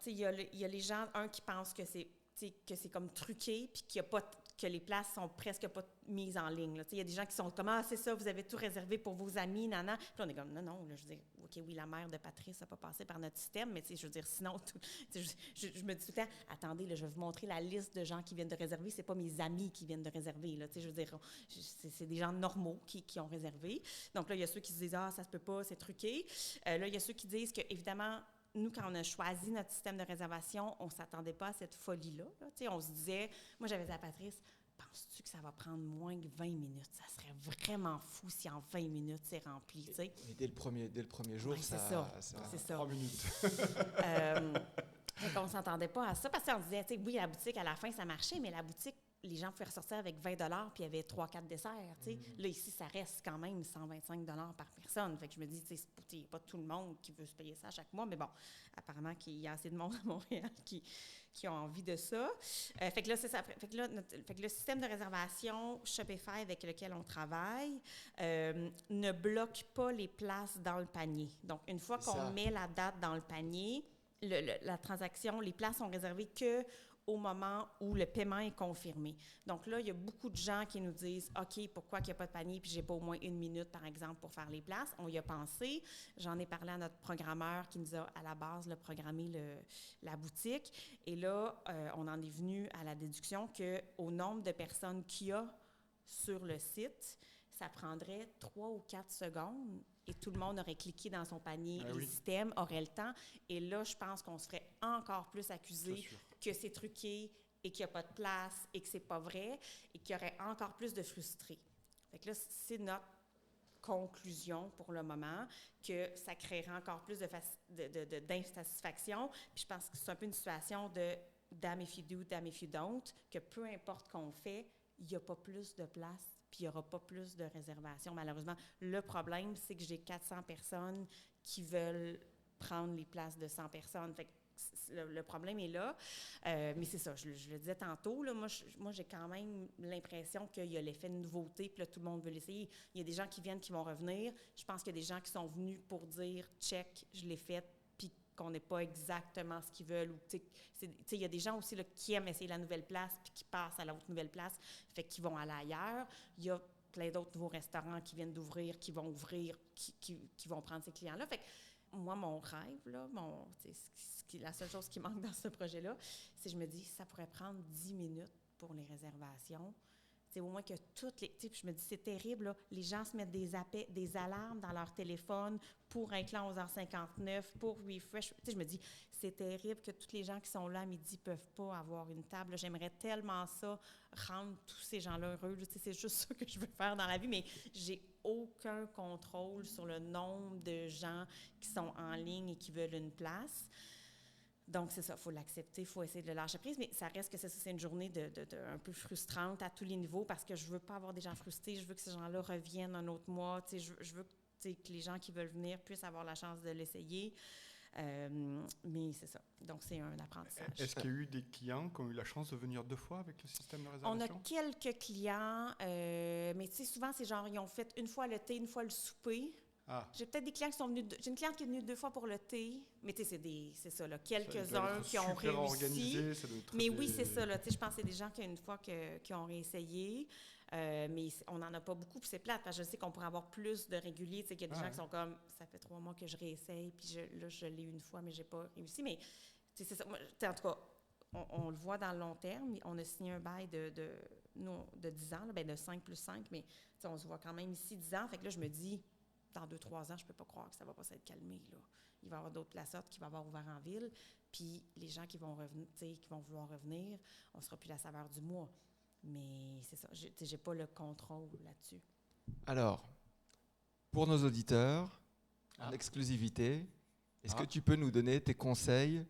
il y a les gens, qui pensent que c'est comme truqué, puis qu'il y a pas que les places sont presque pas mises en ligne. Il y a des gens qui sont comme « Ah, c'est ça, vous avez tout réservé pour vos amis, nana. » Puis on est comme « Non, non. » Là, je veux dire, « OK, oui, la mère de Patrice n'a pas passé par notre système, mais je veux dire, sinon, je me dis tout le temps « Attendez, là, je vais vous montrer la liste de gens qui viennent de réserver. C'est pas mes amis qui viennent de réserver. » Là, je veux dire, c'est des gens normaux qui ont réservé. Donc là, il y a ceux qui se disent « Ah, ça se peut pas, c'est truqué. » Là, il y a ceux qui disent que, évidemment, nous, quand on a choisi notre système de réservation, on ne s'attendait pas à cette folie-là. Là. On se disait, moi, j'avais dit à Patrice, penses-tu que ça va prendre moins que 20 minutes? Ça serait vraiment fou si en 20 minutes, c'est rempli. Et dès le premier jour, c'est ça. 3 minutes. On ne s'entendait pas à ça parce qu'on disait, oui, la boutique, à la fin, ça marchait, mais la boutique, les gens pouvaient ressortir avec 20 $ puis il y avait 3-4 desserts. Là, ici, ça reste quand même 125 $ par personne. Fait que je me dis, il n'y a pas tout le monde qui veut se payer ça chaque mois, mais bon, apparemment qu'il y a assez de monde à Montréal qui ont envie de ça. Fait que là, c'est ça. Fait que là, le système de réservation Shopify avec lequel on travaille ne bloque pas les places dans le panier. Donc, une fois qu'on met la date dans le panier, la transaction, les places sont réservées que au moment où le paiement est confirmé. Donc là, il y a beaucoup de gens qui nous disent « OK, pourquoi il n'y a pas de panier puis j'ai pas au moins 1 minute, par exemple, pour faire les places? » On y a pensé. J'en ai parlé à notre programmeur qui nous a, à la base, programmé la boutique. Et là, on en est venu à la déduction qu'au nombre de personnes qu'il y a sur le site, ça prendrait 3 ou 4 secondes et tout le monde aurait cliqué dans son panier. Le système aurait le temps. Et là, je pense qu'on se ferait encore plus accuser que c'est truqué et qu'il n'y a pas de place et que c'est pas vrai et qu'il y aurait encore plus de frustrés. Fait que là, c'est notre conclusion pour le moment, que ça créerait encore plus d'insatisfaction. Puis je pense que c'est un peu une situation de damn if you do, damn if you don't, que peu importe qu'on fait, il n'y a pas plus de place puis il n'y aura pas plus de réservations, malheureusement. Le problème, c'est que j'ai 400 personnes qui veulent prendre les places de 100 personnes. Fait que le problème est là. Mais c'est ça, je le disais tantôt, là, moi, j'ai quand même l'impression qu'il y a l'effet de nouveauté, puis là, tout le monde veut l'essayer. Il y a des gens qui viennent, qui vont revenir. Je pense qu'il y a des gens qui sont venus pour dire « check, je l'ai fait », puis qu'on n'est pas exactement ce qu'ils veulent. Il y a des gens aussi là, qui aiment essayer la nouvelle place, puis qui passent à l'autre nouvelle place, fait qu'ils vont aller ailleurs. Il y a plein d'autres nouveaux restaurants qui viennent d'ouvrir, qui vont ouvrir, qui vont prendre ces clients-là. Fait que moi, mon rêve, là, la seule chose qui manque dans ce projet-là, c'est que je me dis, ça pourrait prendre 10 minutes pour les réservations. C'est au moins que toutes les... Puis je me dis, c'est terrible, là, les gens se mettent des alarmes dans leur téléphone pour être là à 11h59, pour refresh. Je me dis, c'est terrible que tous les gens qui sont là à midi ne peuvent pas avoir une table. Là, j'aimerais tellement ça, rendre tous ces gens-là heureux. C'est juste ça que je veux faire dans la vie, mais j'ai aucun contrôle sur le nombre de gens qui sont en ligne et qui veulent une place. Donc, c'est ça, il faut l'accepter, il faut essayer de le lâcher prise, mais ça reste que c'est une journée un peu frustrante à tous les niveaux parce que je ne veux pas avoir des gens frustrés, je veux que ces gens-là reviennent un autre mois, je veux que les gens qui veulent venir puissent avoir la chance de l'essayer. Mais c'est ça. Donc, c'est un apprentissage. Est-ce qu'il y a eu des clients qui ont eu la chance de venir 2 fois avec le système de réservation? On a quelques clients, mais tu sais, souvent, c'est genre, ils ont fait une fois le thé, une fois le souper. Ah. J'ai peut-être des clients qui sont venus... J'ai une cliente qui est venue 2 fois pour le thé, mais tu sais, c'est ça, là, quelques-uns qui ont réussi. Organisé, ça doit être mais oui, c'est ça, là, tu sais, je pense que c'est des gens qui, une fois, qui ont réessayé, mais on n'en a pas beaucoup, puis c'est plate, parce que je sais qu'on pourrait avoir plus de réguliers, tu sais, qu'il y a des gens qui sont comme, ça fait 3 mois que je réessaye, puis là, je l'ai eu une fois, mais j'ai pas réussi, mais tu sais, c'est ça. Moi, en tout cas, on le voit dans le long terme, on a signé un bail de 10 ans, là, ben de 5 plus 5, mais on se voit quand même ici 10 ans, fait que là, je me dis... Dans 2-3 ans, je ne peux pas croire que ça ne va pas s'être calmé, là. Il va y avoir d'autres places qui vont avoir ouvert en ville. Puis les gens qui vont revenir, qui vont vouloir revenir, on ne sera plus la saveur du mois. Mais c'est ça, je n'ai pas le contrôle là-dessus. Alors, pour nos auditeurs, en exclusivité, est-ce que tu peux nous donner tes conseils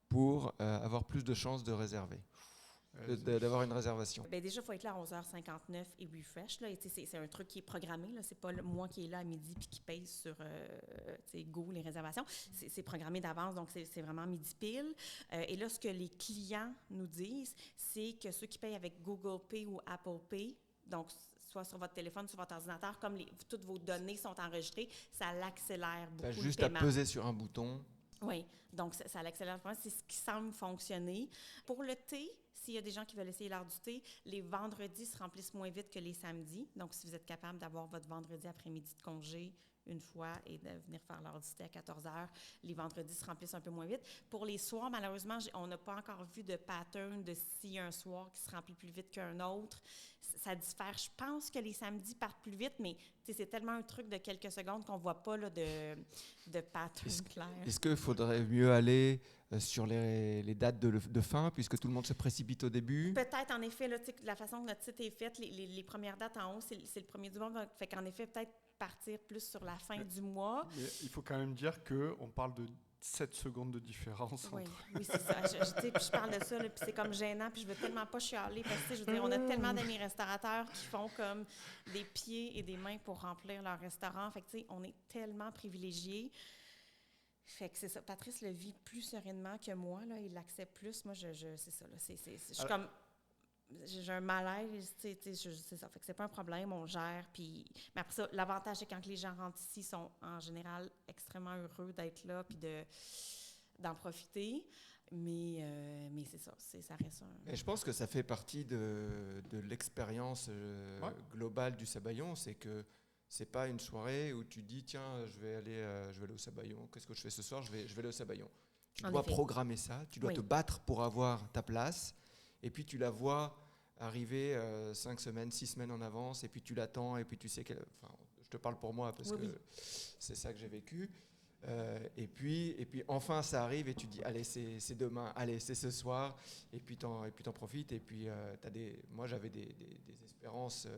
pour avoir plus de chances de réserver, d'avoir une réservation? Bien, déjà, il faut être là à 11h59 et refresh. Là, et c'est un truc qui est programmé. Ce n'est pas moi qui est là à midi puis qui paye sur Go les réservations. C'est programmé d'avance, donc c'est vraiment midi pile. Et là, ce que les clients nous disent, c'est que ceux qui payent avec Google Pay ou Apple Pay, donc soit sur votre téléphone, sur votre ordinateur, comme toutes vos données sont enregistrées, ça l'accélère beaucoup. Tu as juste à peser sur un bouton. Oui, donc ça l'accélère. C'est ce qui semble fonctionner. Pour le thé, s'il y a des gens qui veulent essayer l'heure du thé, les vendredis se remplissent moins vite que les samedis. Donc, si vous êtes capable d'avoir votre vendredi après-midi de congé une fois et de venir faire l'heure du thé à 14h, les vendredis se remplissent un peu moins vite. Pour les soirs, malheureusement, on n'a pas encore vu de pattern de s'il y a un soir qui se remplit plus vite qu'un autre. Ça diffère. Je pense que les samedis partent plus vite, mais c'est tellement un truc de quelques secondes qu'on ne voit pas là, de pattern clair. Est-ce qu'il faudrait mieux aller sur les dates de fin, puisque tout le monde se précipite au début? Peut-être, en effet, là, la façon que notre site est fait, les premières dates en haut, c'est le premier du mois. Fait qu'en effet, peut-être partir plus sur la fin du mois. Mais il faut quand même dire qu'on parle de 7 secondes de différence. Oui, oui, c'est ça. Puis je parle de ça, puis c'est comme gênant, puis je veux tellement pas chialer, parce que je veux dire, on a tellement d'amis restaurateurs qui font comme des pieds et des mains pour remplir leur restaurant. Fait que, tu sais, on est tellement privilégiés. Fait que c'est ça. Patrice le vit plus sereinement que moi, là. Il l'accepte plus. Moi, c'est ça, là. Je suis comme... J'ai un malaise, c'est ça. Fait que c'est pas un problème, on gère. Puis, mais après ça, l'avantage, c'est quand les gens rentrent ici, sont en général extrêmement heureux d'être là puis d'en profiter. Mais c'est ça, ça reste un... Et je pense que ça fait partie de l'expérience globale du Sabayon, c'est que c'est pas une soirée où tu dis tiens, je vais aller au Sabayon. Qu'est-ce que je fais ce soir? Je vais aller au Sabayon. Tu dois programmer ça, tu dois te battre pour avoir ta place. Et puis tu la vois arriver 5 semaines, 6 semaines en avance, et puis tu l'attends, et puis tu sais qu'elle... Enfin, je te parle pour moi parce que c'est ça que j'ai vécu. Et puis enfin ça arrive et tu dis allez c'est demain, allez c'est ce soir, et puis t'en profites. Et puis moi j'avais des espérances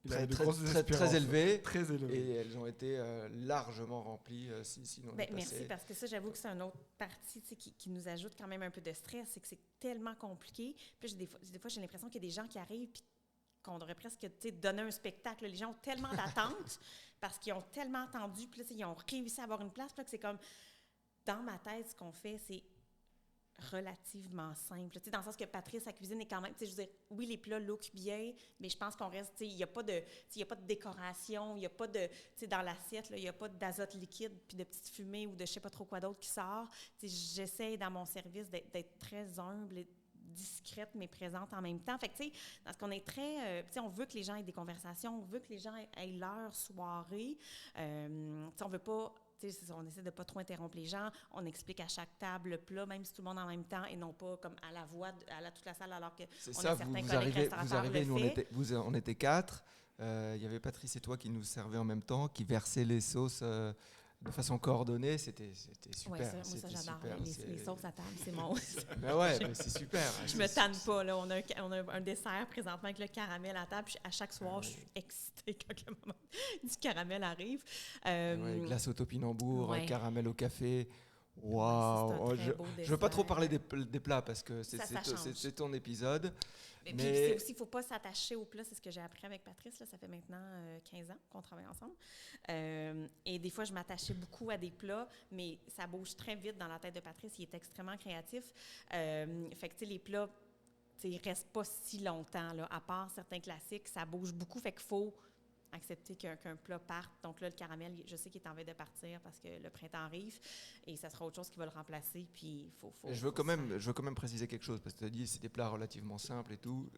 très élevées, et elles ont été largement remplies. Sinon merci, parce que ça, j'avoue que c'est une autre partie qui nous ajoute quand même un peu de stress, c'est que c'est tellement compliqué. Puis des fois, j'ai l'impression qu'il y a des gens qui arrivent puis qu'on devrait presque donner un spectacle. Les gens ont tellement d'attentes parce qu'ils ont tellement attendu, puis là, ils ont réussi à avoir une place. Puis là, que c'est comme, dans ma tête, ce qu'on fait, c'est relativement simple. Tu sais, dans le sens que Patrice, sa cuisine est quand même, tu sais, je veux dire, oui, les plats look bien, mais je pense qu'on reste, tu sais, il n'y a pas de décoration, il n'y a pas de, tu sais, dans l'assiette, là, il n'y a pas d'azote liquide puis de petites fumées ou de je sais pas trop quoi d'autre qui sort. Tu sais, j'essaie dans mon service d'être très humble et discrète, mais présente en même temps. Fait que, tu sais, parce qu'on est très... tu sais, on veut que les gens aient des conversations, on veut que les gens aient leur soirée. Tu sais, on veut pas... Tu sais, on essaie de pas trop interrompre les gens. On explique à chaque table le plat, même si tout le monde en même temps, et non pas comme à la voix, toute la salle, alors que C'est on ça, a certains vous collègues restaurateurs arrivez, le nous fait. on était 4. Il y avait Patrice et toi qui nous servaient en même temps, qui versaient les sauces de façon coordonnée. C'était super. Oui, moi, ça, j'adore. Super. Les sauces à table, c'est mon... Ben ouais, mais c'est super. Je me tanne pas, là. On a un dessert présentement avec le caramel à table. Puis à chaque soir, je suis excitée quand le moment du caramel arrive. Ouais, glace au topinambour, ouais. caramel au café. Ouais, Waouh! c'est un très beau Je veux pas trop dessert. parler des plats parce que Ça change. c'est ton épisode. Et Mais- puis c'est aussi, il ne faut pas s'attacher au plat. C'est ce que j'ai appris avec Patrice. Là. Ça fait maintenant 15 ans qu'on travaille ensemble. Et des fois, je m'attachais beaucoup à des plats, mais ça bouge très vite dans la tête de Patrice. Il est extrêmement créatif. Fait que, tu sais, les plats, tu sais, ils ne restent pas si longtemps. Là. À part certains classiques, ça bouge beaucoup. Fait qu'il faut accepter qu'un plat parte. Donc là, le caramel, je sais qu'il est en train de partir parce que le printemps arrive et ça sera autre chose qui va le remplacer. Puis il faut je veux quand même préciser quelque chose parce que tu as dit c'est des plats relativement simples et tout.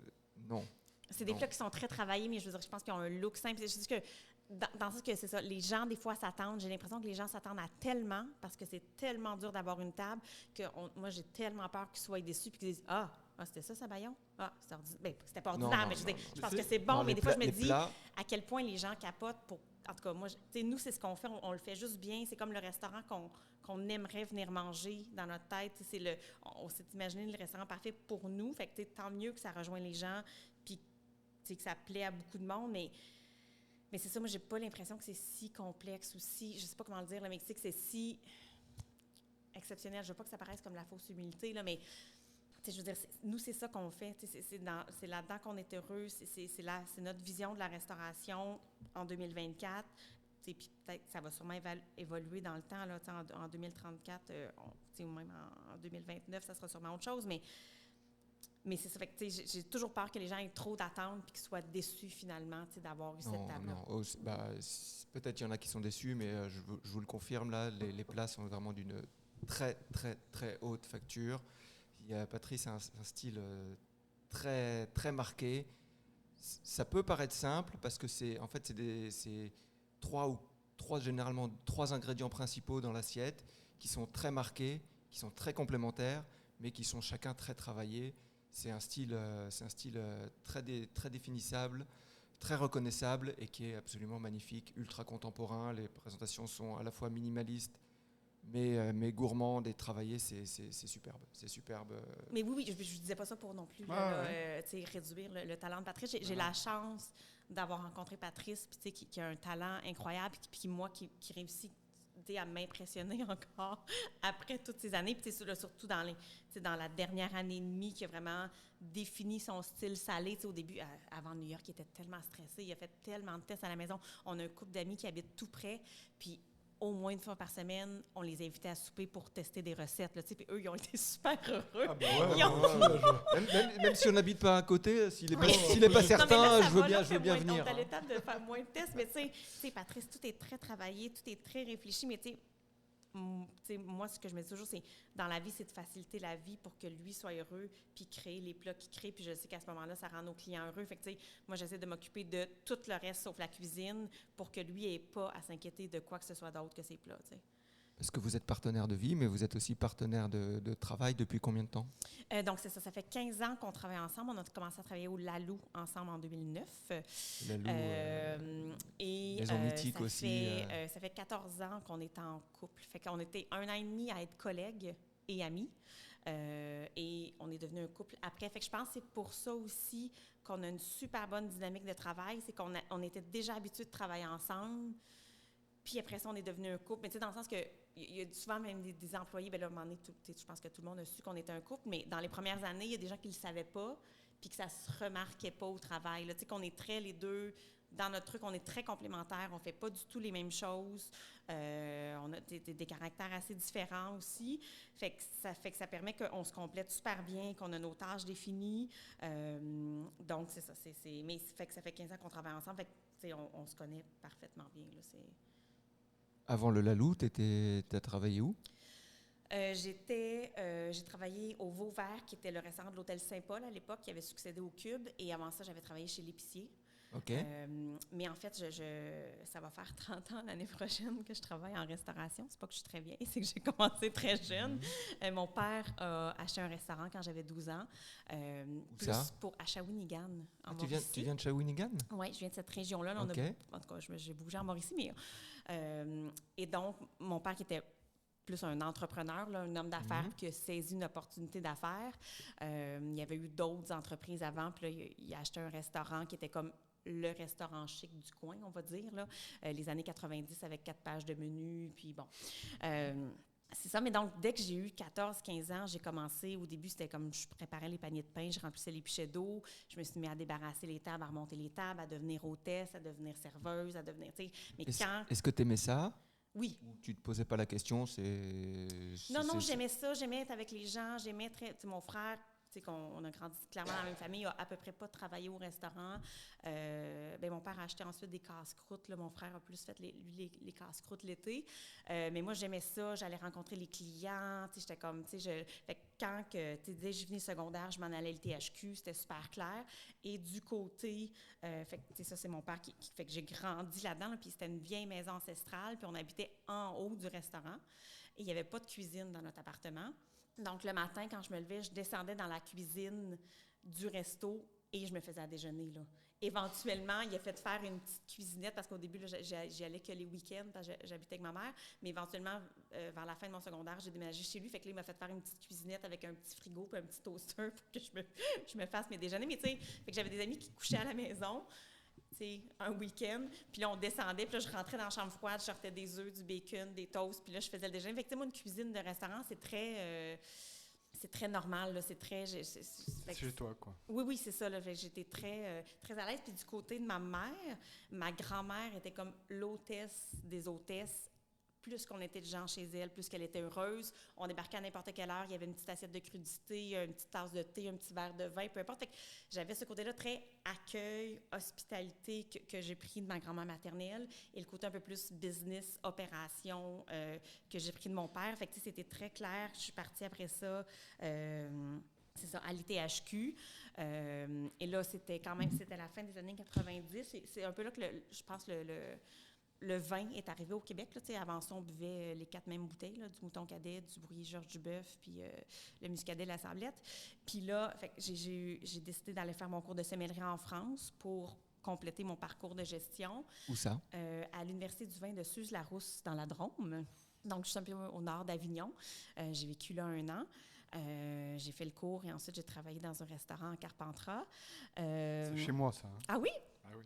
Non. C'est des Non. plats qui sont très travaillés, mais je veux dire, je pense qu'ils ont un look simple. Je dis que dans ce que c'est ça, les gens, des fois, s'attendent. J'ai l'impression que les gens s'attendent à tellement, parce que c'est tellement dur d'avoir une table, que moi, j'ai tellement peur qu'ils soient déçus puis qu'ils disent Ah, c'était ça, Sabayon? Ah, c'était pas ordinaire, Non, mais je non, dis, non. je pense que c'est bon, Non, mais des fois, je me les dis plats, à quel point les gens capotent pour. En tout cas, moi, tu sais, nous, c'est ce qu'on fait, on le fait juste bien. C'est comme le restaurant qu'on aimerait venir manger dans notre tête. On s'est imaginé le restaurant parfait pour nous. Fait que, tu sais, tant mieux que ça rejoint les gens, puis que ça plaît à beaucoup de monde, mais c'est ça, moi, j'ai pas l'impression que c'est si complexe ou si, je sais pas comment le dire, là, mais que c'est si exceptionnel. Je veux pas que ça paraisse comme la fausse humilité, là, mais je veux dire, nous, c'est ça qu'on fait. C'est là-dedans qu'on est heureux. C'est notre vision de la restauration en 2024. Puis peut-être que ça va sûrement évoluer dans le temps. Là, en 2034, ou même en 2029, ça sera sûrement autre chose, mais c'est ça. Fait que, j'ai toujours peur que les gens aient trop d'attentes et qu'ils soient déçus finalement d'avoir eu cette table-là. non. Peut-être il y en a qui sont déçus, mais je vous le confirme, là, les plats sont vraiment d'une très, très, très haute facture. Patrice a un style très, très marqué. Ça peut paraître simple parce que c'est généralement trois ingrédients principaux dans l'assiette qui sont très marqués, qui sont très complémentaires, mais qui sont chacun très travaillés. C'est un style très définissable, très reconnaissable et qui est absolument magnifique, ultra contemporain. Les présentations sont à la fois minimalistes, mais gourmandes et travaillées. C'est superbe. C'est superbe. Mais oui, je ne disais pas ça pour non plus réduire le talent de Patrice. J'ai la chance d'avoir rencontré Patrice, qui a un talent incroyable, puis moi qui réussit à m'impressionner encore après toutes ces années. Puis surtout dans la dernière année et demie, qui a vraiment défini son style salé. Au début, avant New York, il était tellement stressé. Il a fait tellement de tests à la maison. On a un couple d'amis qui habitent tout près. Puis au moins une fois par semaine, on les invitait à souper pour tester des recettes. Là, puis eux, ils ont été super heureux. Ah ben Même si on n'habite pas à côté, s'il n'est pas Non, certain, mais là, ça je veux va, bien, là, je veux bien on est venir. à l'étape de faire moins de tests, mais tu sais, Patrice, tout est très travaillé, tout est très réfléchi, mais tu sais, moi, ce que je me dis toujours, c'est dans la vie, c'est de faciliter la vie pour que lui soit heureux, puis créer les plats qu'il crée, puis je sais qu'à ce moment-là, ça rend nos clients heureux. Fait que, tu sais, moi, j'essaie de m'occuper de tout le reste sauf la cuisine pour que lui n'ait pas à s'inquiéter de quoi que ce soit d'autre que ses plats, tu sais. Parce que vous êtes partenaire de vie, mais vous êtes aussi partenaire de travail depuis combien de temps? Donc, c'est ça. Ça fait 15 ans qu'on travaille ensemble. On a commencé à travailler au Lalou ensemble en 2009. Lalou, et maison mythique ça aussi. Ça fait 14 ans qu'on est en couple. Fait qu'on était 1 an et demi à être collègues et amis. Et on est devenu un couple après. Fait que je pense que c'est pour ça aussi qu'on a une super bonne dynamique de travail. C'est qu'on était déjà habitués de travailler ensemble. Puis après ça, on est devenu un couple. Mais tu sais, dans le sens que il y a souvent même des employés, bien là, à un moment donné, je pense que tout le monde a su qu'on était un couple, mais dans les premières années, il y a des gens qui ne le savaient pas, puis que ça se remarquait pas au travail. Tu sais, qu'on est très les deux dans notre truc, on est très complémentaires. On ne fait pas du tout les mêmes choses. On a des caractères assez différents aussi. Fait que ça permet qu'on se complète super bien, qu'on a nos tâches définies. Donc, c'est ça. Mais fait que ça fait 15 ans qu'on travaille ensemble. Fait que, on se connaît parfaitement bien. Là, Avant le Lalou, tu as travaillé où? J'ai travaillé au Vauvert, qui était le restaurant de l'Hôtel Saint-Paul à l'époque, qui avait succédé au Cube. Et avant ça, j'avais travaillé chez l'Épicier. OK. Mais en fait, ça va faire 30 ans l'année prochaine que je travaille en restauration. C'est pas que je suis très vieille, c'est que j'ai commencé très jeune. Mon père a acheté un restaurant quand j'avais 12 ans. Où ça? À Shawinigan, en Tu Mauricie. viens de Shawinigan? Oui, je viens de cette région-là. Là, OK. En tout cas, j'ai bougé en Mauricie. Mais, et donc, mon père qui était plus un entrepreneur, là, un homme d'affaires qui a saisi une opportunité d'affaires. Il y avait eu d'autres entreprises avant, puis là, il a acheté un restaurant qui était comme le restaurant chic du coin, on va dire, là. Les années 90 avec 4 pages de menu, puis bon. C'est ça, mais donc, dès que j'ai eu 14-15 ans, j'ai commencé, au début, c'était comme, je préparais les paniers de pain, je remplissais les pichets d'eau, je me suis mis à débarrasser les tables, à remonter les tables, à devenir hôtesse, à devenir serveuse, à devenir, tu sais, mais Est-ce que tu aimais ça? Oui. Ou tu te posais pas la question, Non, j'aimais ça. J'aimais être avec les gens. J'aimais mon frère, tu sais, qu'on a grandi clairement dans la même famille, a à peu près pas travaillé au restaurant. Mon père a acheté ensuite des casse-croûtes. Là, mon frère a plus fait les casse-croûtes l'été. Mais moi, j'aimais ça. J'allais rencontrer les clients. Tu sais, j'étais comme, tu sais, fait que quand dès que je venais secondaire, je m'en allais le THQ. C'était super clair. Et du côté, fait que, tu sais, ça, c'est mon père qui fait que j'ai grandi là-dedans. Là, puis c'était une vieille maison ancestrale. Puis on habitait en haut du restaurant. Et il n'y avait pas de cuisine dans notre appartement. Donc, le matin, quand je me levais, je descendais dans la cuisine du resto et je me faisais à déjeuner, là. Éventuellement, il a fait faire une petite cuisinette parce qu'au début, là, j'y allais que les week-ends parce que j'habitais avec ma mère. Mais éventuellement, vers la fin de mon secondaire, j'ai déménagé chez lui. Fait que là, il m'a fait faire une petite cuisinette avec un petit frigo puis un petit toaster pour que je me fasse mes déjeuners. Mais tu sais, fait que j'avais des amis qui couchaient à la maison, tu sais, un week-end. Puis là, on descendait. Puis là, je rentrais dans la chambre froide, je sortais des œufs, du bacon, des toasts. Puis là, je faisais le déjeuner. Fait que tu sais, moi, une cuisine de restaurant, c'est très normal, là. C'est très... C'est chez toi, quoi. Oui, c'est ça. Là. J'étais très, très à l'aise. Puis du côté de ma mère, ma grand-mère était comme l'hôtesse des hôtesses. Plus qu'on était de gens chez elle, plus qu'elle était heureuse. On débarquait à n'importe quelle heure. Il y avait une petite assiette de crudité, une petite tasse de thé, un petit verre de vin, peu importe. Fait que j'avais ce côté-là très accueil, hospitalité que j'ai pris de ma grand-mère maternelle et le côté un peu plus business, opération que j'ai pris de mon père. Fait que c'était très clair. Je suis partie après ça... c'est ça, à l'ITHQ. Et là, c'était la fin des années 90. C'est un peu là que, je pense, le vin est arrivé au Québec. Là, avant ça, on buvait les 4 mêmes bouteilles, là, du Mouton Cadet, du Brouillé Georges Duboeuf, puis le Muscadet, la Sablette. Puis là, j'ai décidé d'aller faire mon cours de sommellerie en France pour compléter mon parcours de gestion. Où ça? À l'Université du vin de Suze-la-Rousse, dans la Drôme. Donc, je suis un peu au nord d'Avignon. J'ai vécu là 1 an. J'ai fait le cours et ensuite, j'ai travaillé dans un restaurant en Carpentras. C'est chez moi, ça. Hein? Ah oui? Ah oui.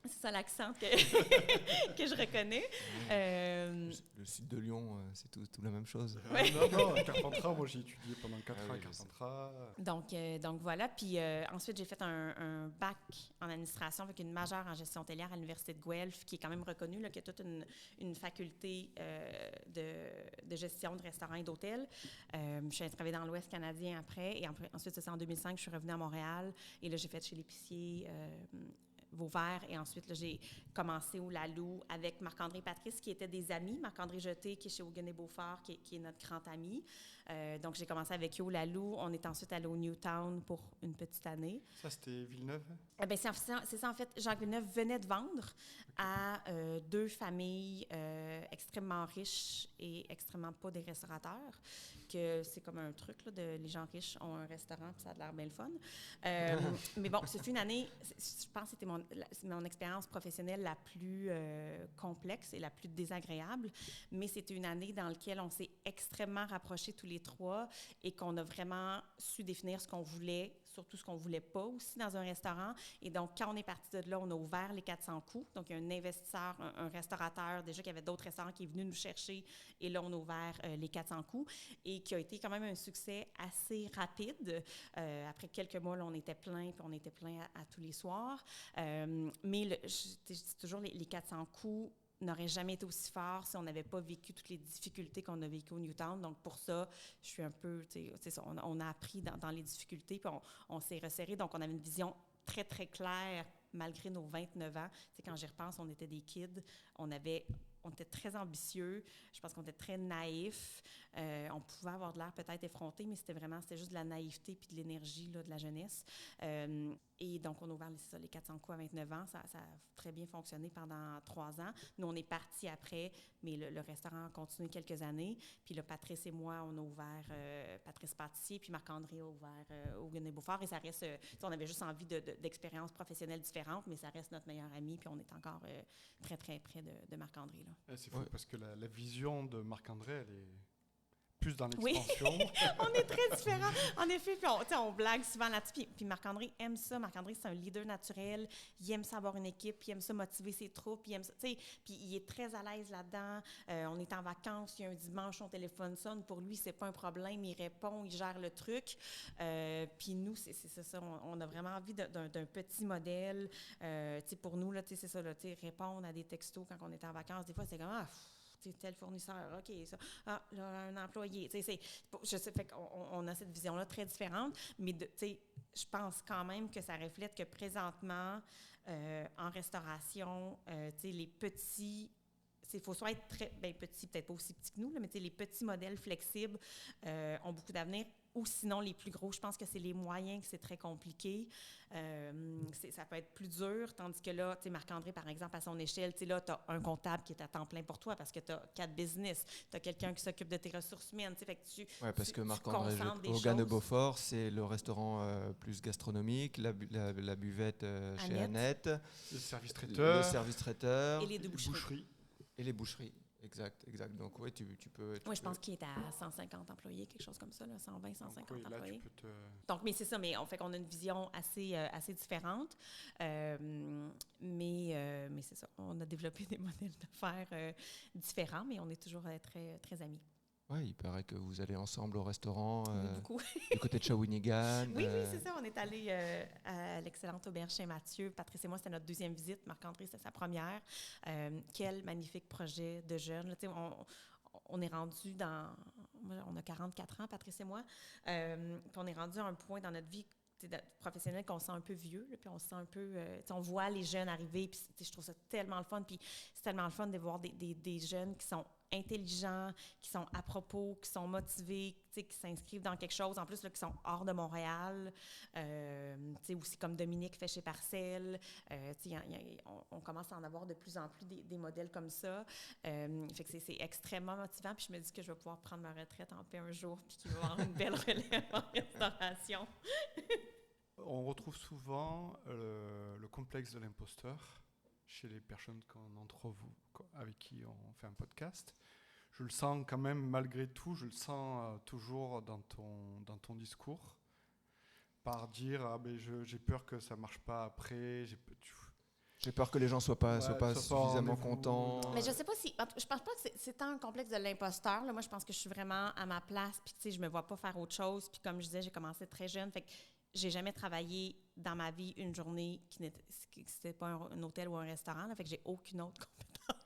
C'est ça l'accent que je reconnais. Le sud de Lyon, c'est tout la même chose. Non, à Carpentras, moi j'ai étudié pendant 4 ans à Carpentras. Donc voilà. Puis ensuite, j'ai fait un bac en administration avec une majeure en gestion hôtelière à l'Université de Guelph, qui est quand même reconnue, là, qui a toute une faculté de gestion de restaurants et d'hôtels. Je suis allée travailler dans l'Ouest canadien après. Et ensuite, c'est ça, en 2005, je suis revenue à Montréal. Et là, j'ai fait chez l'Épicier... Vauvert. Et ensuite, là, j'ai commencé au Lalou avec Marc-André et Patrice, qui étaient des amis. Marc-André Jeté, qui est chez Hogan et Beaufort, qui est notre grand ami. Donc, j'ai commencé avec eux au Lalou. On est ensuite allé au Newtown pour une petite année. Ça, c'était Villeneuve? C'est ça, en fait. Jacques Villeneuve venait de vendre à 2 familles extrêmement riches et extrêmement pas des restaurateurs, que c'est comme un truc, là, les gens riches ont un restaurant, puis ça a l'air bien le fun. Mais bon, ce fut une année, je pense que c'était mon expérience professionnelle la plus complexe et la plus désagréable, mais c'était une année dans laquelle on s'est extrêmement rapprochés tous les 3 et qu'on a vraiment su définir ce qu'on voulait sur tout ce qu'on ne voulait pas aussi dans un restaurant. Et donc, quand on est parti de là, on a ouvert les 400 coups. Donc, il y a un investisseur, un restaurateur, déjà qu'il y avait d'autres restaurants qui est venu nous chercher. Et là, on a ouvert les 400 coups et qui a été quand même un succès assez rapide. Après quelques mois, là, on était plein, puis on était plein à tous les soirs. Mais je dis toujours, les 400 coups n'aurait jamais été aussi fort si on n'avait pas vécu toutes les difficultés qu'on a vécues au Newtown. Donc, pour ça, je suis un peu, c'est ça, on a appris dans les difficultés, puis on s'est resserré. Donc, on avait une vision très, très claire, malgré nos 29 ans. C'est quand j'y repense, on était des kids, on était très ambitieux, je pense qu'on était très naïfs. On pouvait avoir de l'air peut-être effronté, mais c'était juste de la naïveté puis de l'énergie là, de la jeunesse. Et donc, on a ouvert les 400 coups à 29 ans. Ça a très bien fonctionné pendant 3 ans. Nous, on est partis après, mais le restaurant a continué quelques années. Puis là, Patrice et moi, on a ouvert Patrice Pâtissier, puis Marc-André a ouvert Hogan et Beaufort. Et ça reste, on avait juste envie d'expériences professionnelles différentes, mais ça reste notre meilleur ami, puis on est encore très, très près de Marc-André. Là. C'est fou parce que la vision de Marc-André, elle est plus dans l'expansion. Oui, on est très différents. En effet, puis on blague souvent là-dessus. Puis Marc-André aime ça. Marc-André, c'est un leader naturel. Il aime ça avoir une équipe, puis il aime ça motiver ses troupes. Il aime ça, puis il est très à l'aise là-dedans. On est en vacances, il y a un dimanche, son téléphone sonne. Pour lui, c'est pas un problème. Il répond, il gère le truc. Puis nous, c'est ça. On a vraiment envie d'un petit modèle. Pour nous, là, c'est ça, là, répondre à des textos quand on est en vacances. Des fois, c'est comme tel fournisseur, OK, ça. Ah, là, un employé. Je sais, fait qu'on a cette vision-là très différente, mais je pense quand même que ça reflète que présentement, en restauration, les petits. Il faut soit être très petit, peut-être pas aussi petit que nous, là, mais les petits modèles flexibles ont beaucoup d'avenir. Ou sinon, les plus gros, je pense que c'est les moyens que c'est très compliqué. Ça peut être plus dur, tandis que là, Marc-André, par exemple, à son échelle, là, tu as un comptable qui est à temps plein pour toi parce que tu as 4 business. Tu as quelqu'un qui s'occupe de tes ressources humaines. Oui, parce que Marc-André Hogan de Beaufort, c'est le restaurant plus gastronomique, la buvette chez Annette, le service traiteur, et les deux boucheries. Et les boucheries. Exact. Donc, oui, tu peux... Oui, je pense qu'il est à 150 employés, quelque chose comme ça, là, 120, 150 donc, oui, là, employés. Donc, mais c'est ça, mais on a une vision assez différente. Mais c'est ça, on a développé des modèles d'affaires différents, mais on est toujours très, très amis. Oui, il paraît que vous allez ensemble au restaurant beaucoup. du côté de Shawinigan. Oui, c'est ça. On est allé à l'excellente auberge Saint-Mathieu. Patrice et moi, c'était notre 2e visite. Marc-André, c'était sa première. Quel magnifique projet de jeunes. On est rendu on a 44 ans, Patrice et moi. Puis on est rendu à un point dans notre vie professionnelle qu'on se sent un peu vieux, là, puis on se sent un peu... on voit les jeunes arriver, puis je trouve ça tellement le fun. Puis c'est tellement le fun de voir des jeunes qui sont intelligents, qui sont à propos, qui sont motivés, qui s'inscrivent dans quelque chose, en plus, là, qui sont hors de Montréal, aussi comme Dominique fait chez Parcelles. On commence à en avoir de plus en plus des modèles comme ça. Fait que c'est extrêmement motivant, puis je me dis que je vais pouvoir prendre ma retraite en paix un jour, puis qu'il va y avoir une belle relève en restauration. On retrouve souvent le complexe de l'imposteur chez les personnes d'entre vous avec qui on fait un podcast. Je le sens quand même, malgré tout, je le sens toujours dans ton discours, par dire j'ai peur que ça ne marche pas après, j'ai peur que les gens soient pas suffisamment contents. Mais je sais pas si... Je pense pas que c'est tant un complexe de l'imposteur. Là. Moi, je pense que je suis vraiment à ma place, puis je me vois pas faire autre chose. Puis comme je disais, j'ai commencé très jeune, fait que j'ai jamais travaillé dans ma vie une journée qui n'était pas un hôtel ou un restaurant. Là, fait que j'ai aucune autre compétence.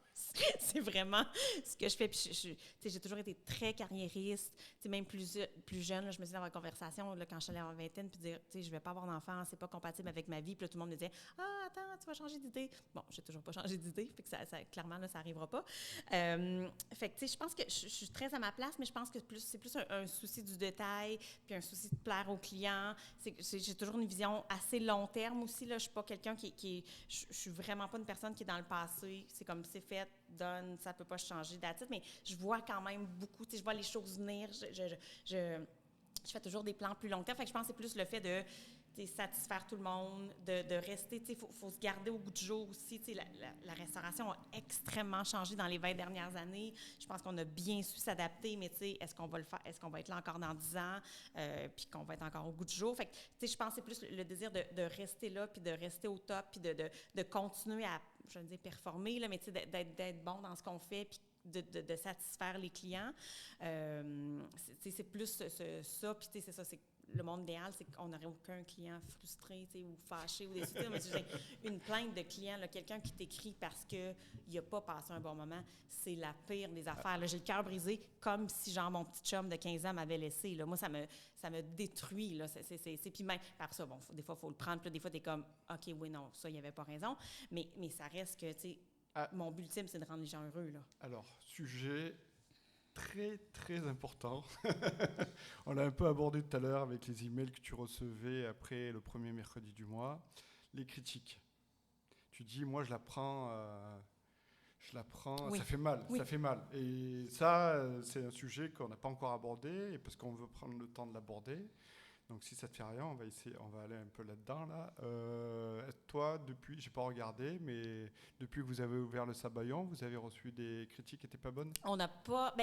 C'est vraiment ce que je fais. Puis j'ai toujours été très carriériste. Même plus jeune, là, je me suis dans la conversation là, quand je suis allée en vingtaine, puis dire, je vais pas avoir d'enfant, c'est pas compatible avec ma vie. Puis là, tout le monde me disait, attends, tu vas changer d'idée. Bon, j'ai toujours pas changé d'idée, fait que ça clairement, là, ça arrivera pas. Fait que, je pense que je suis très à ma place, mais je pense que c'est plus un souci du détail, puis un souci de plaire aux clients. J'ai toujours une vision assez long terme aussi. Là. Je suis pas quelqu'un je suis vraiment pas une personne qui est dans le passé. C'est comme c'est fait, donne, ça peut pas changer d'attitude, mais je vois quand même beaucoup, je vois les choses venir, je fais toujours des plans plus long terme, fait que je pense que c'est plus le fait de satisfaire tout le monde, de rester, il faut se garder au goût du jour aussi. La restauration a extrêmement changé dans les 20 dernières années. Je pense qu'on a bien su s'adapter, mais est-ce qu'on va le faire? Est-ce qu'on va être là encore dans 10 ans, puis qu'on va être encore au goût du jour? Fait que, je pense que c'est plus le désir de rester là, puis de rester au top, puis de continuer à, je veux dire, performer, là, mais d'être bon dans ce qu'on fait, puis de satisfaire les clients. C'est plus ça, puis c'est ça, c'est le monde idéal, c'est qu'on n'aurait aucun client frustré ou fâché ou déçu. Mais une plainte de client, là, quelqu'un qui t'écrit parce qu'il n'a pas passé un bon moment, c'est la pire des affaires. Là, j'ai le cœur brisé comme si genre mon petit chum de 15 ans m'avait laissé. Là. Moi, ça me détruit. Là. Puis même, par ça, bon, des fois, il faut le prendre. Puis là, des fois, tu es comme, OK, oui, non, ça, il n'y avait pas raison. Mais ça reste que, mon but ultime, c'est de rendre les gens heureux. Là. Alors, sujet très, très important. On l'a un peu abordé tout à l'heure avec les emails que tu recevais après le premier mercredi du mois. Les critiques. Tu dis, moi, je la prends, oui. Ça fait mal, oui. Ça fait mal. Et ça, c'est un sujet qu'on n'a pas encore abordé, et parce qu'on veut prendre le temps de l'aborder. Donc, si ça ne te fait rien, on va aller un peu là-dedans. Là. Toi, depuis, je n'ai pas regardé, mais depuis que vous avez ouvert le Sabayon, vous avez reçu des critiques qui n'étaient pas bonnes? On n'a pas...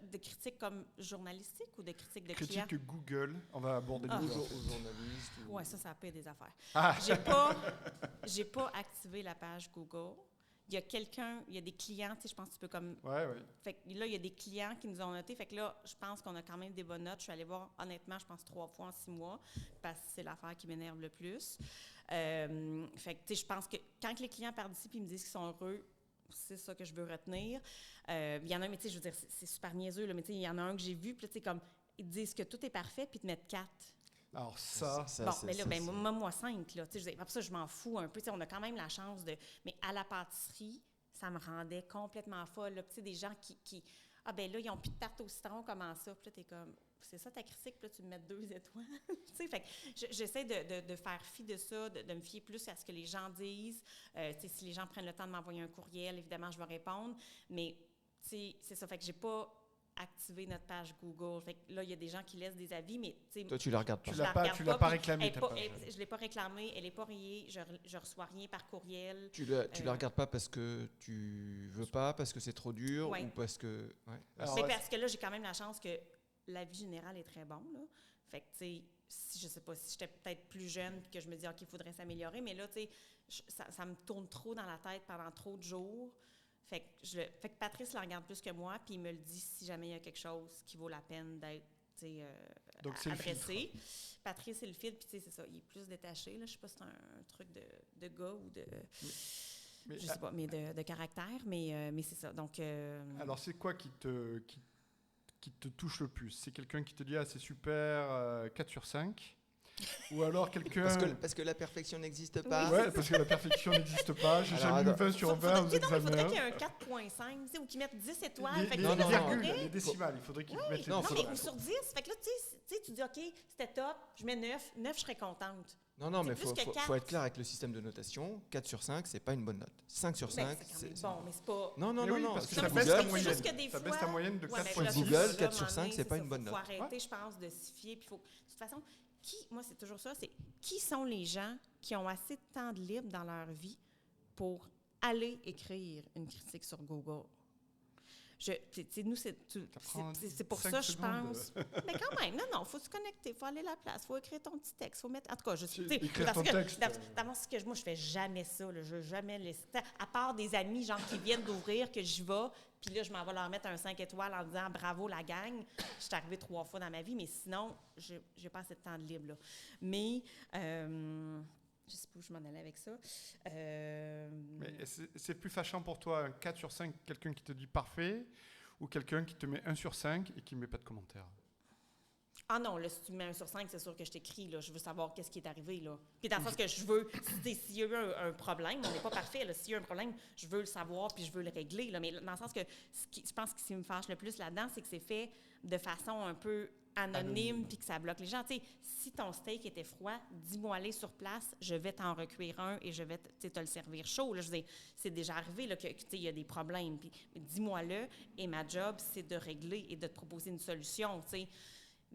des critiques comme journalistiques ou des critiques de clients? Critiques Google. On va aborder aux Google. journalistes. Oui, ça a payé des affaires. Ah. J'ai pas activé la page Google. Il y a des clients, je pense que tu peux comme... Ouais. Fait que là, il y a des clients qui nous ont noté. Fait que là, je pense qu'on a quand même des bonnes notes. Je suis allée voir, honnêtement, je pense 3 fois en 6 mois, parce que c'est l'affaire qui m'énerve le plus. Fait que, je pense que quand les clients partent d'ici et me disent qu'ils sont heureux, c'est ça que je veux retenir. Il y en a un, mais je veux dire, c'est super niaiseux, là, mais il y en a un que j'ai vu, puis là, comme, ils disent que tout est parfait, puis ils te mettent 4. Alors ça bon, mais là, moi 5, là. Après ça, je m'en fous un peu. On a quand même la chance de... Mais à la pâtisserie, ça me rendait complètement folle. Des gens qui... Ah, ben là, ils n'ont plus de tarte au citron, comment ça? Puis là, t'es comme... C'est ça ta critique? Puis là, tu me mets 2 étoiles. Fait que j'essaie de faire fi de ça, de me fier plus à ce que les gens disent. Si les gens prennent le temps de m'envoyer un courriel, évidemment, je vais répondre. Mais, c'est ça. Fait que j'ai pas... activer notre page Google. Fait que là, il y a des gens qui laissent des avis, mais... Toi, tu la regardes pas. Tu l'as pas réclamé, ta page. Je ne l'ai pas réclamée, elle n'est pas rayée, je reçois rien par courriel. Tu la regardes pas parce que tu veux pas, parce que c'est trop dur, ou parce que... Ouais. Alors, mais parce que là, j'ai quand même la chance que la vie générale est très bonne, là. Fait que, tu sais, si je sais pas, si j'étais peut-être plus jeune et que je me dis, OK, il faudrait s'améliorer, mais là, tu sais, ça me tourne trop dans la tête pendant trop de jours. Fait que Patrice la regarde plus que moi, puis il me le dit si jamais il y a quelque chose qui vaut la peine d'être adressé. Patrice, c'est le filtre, puis c'est ça, il est plus détaché. Là. Je sais pas si c'est un truc de gars ou de... Mais je sais pas, mais de caractère, mais c'est ça. Donc, alors, c'est quoi qui te touche le plus? C'est quelqu'un qui te dit « Ah, c'est super, 4 sur 5 » ou alors quelqu'un... Parce que la perfection n'existe pas. Oui, parce que la perfection n'existe pas. J'ai jamais eu 20 sur 20 aux examens. Il faudrait qu'il y ait un 4.5, ou qu'ils mettent 10 étoiles. Les virgules, les décimales, il faudrait qu'ils mettent les décimales. Non, mais sur 10, fait que là, tu dis, OK, c'était top, je mets 9, je serais contente. Non, mais il faut être clair avec le système de notation. 4 sur 5, c'est pas une bonne note. 5 sur 5, c'est bon, mais c'est pas... Non. Parce que ça baisse ta moyenne. Ça baisse ta moyenne de 4.6. Google, 4 sur 5, c'est pas une bonne note. Il faut arrêter, je pense, de se fier. De toute façon, moi, c'est toujours ça, c'est qui sont les gens qui ont assez de temps de libre dans leur vie pour aller écrire une critique sur Google? Nous, c'est pour ça, je pense. Mais quand même, non, il faut se connecter, il faut aller à la place, il faut écrire ton petit texte, il faut mettre... En tout cas, écrire ton texte. Moi, je fais jamais ça, là, je veux jamais laisser... À part des amis, genre, qui viennent d'ouvrir, que j'y vais, puis là, je m'en vais leur mettre un 5 étoiles en disant « Bravo, la gang! » Je suis arrivée 3 fois dans ma vie, mais sinon, j'ai pas assez de temps de libre, là. Mais... je sais pas où je m'en allais avec ça. Mais c'est plus fâchant pour toi, un 4 sur 5, quelqu'un qui te dit parfait, ou quelqu'un qui te met 1 sur 5 et qui ne met pas de commentaire? Ah non, là, si tu me mets 1 sur 5, c'est sûr que je t'écris, là. Je veux savoir qu'est-ce qui est arrivé, là. Puis dans le sens que je veux... S'il y a eu un problème, on n'est pas parfait, là. S'il y a eu un problème, je veux le savoir puis je veux le régler, là. Mais dans le sens que je pense que ce qui me fâche le plus là-dedans, c'est que c'est fait de façon un peu anonyme puis que ça bloque les gens. Tu sais, si ton steak était froid, dis-moi-le sur place, je vais t'en recuire un et je vais te le servir chaud. Là, je veux dire, c'est déjà arrivé là, il y a des problèmes. Puis dis-moi-le et ma job, c'est de régler et de te proposer une solution, tu sais.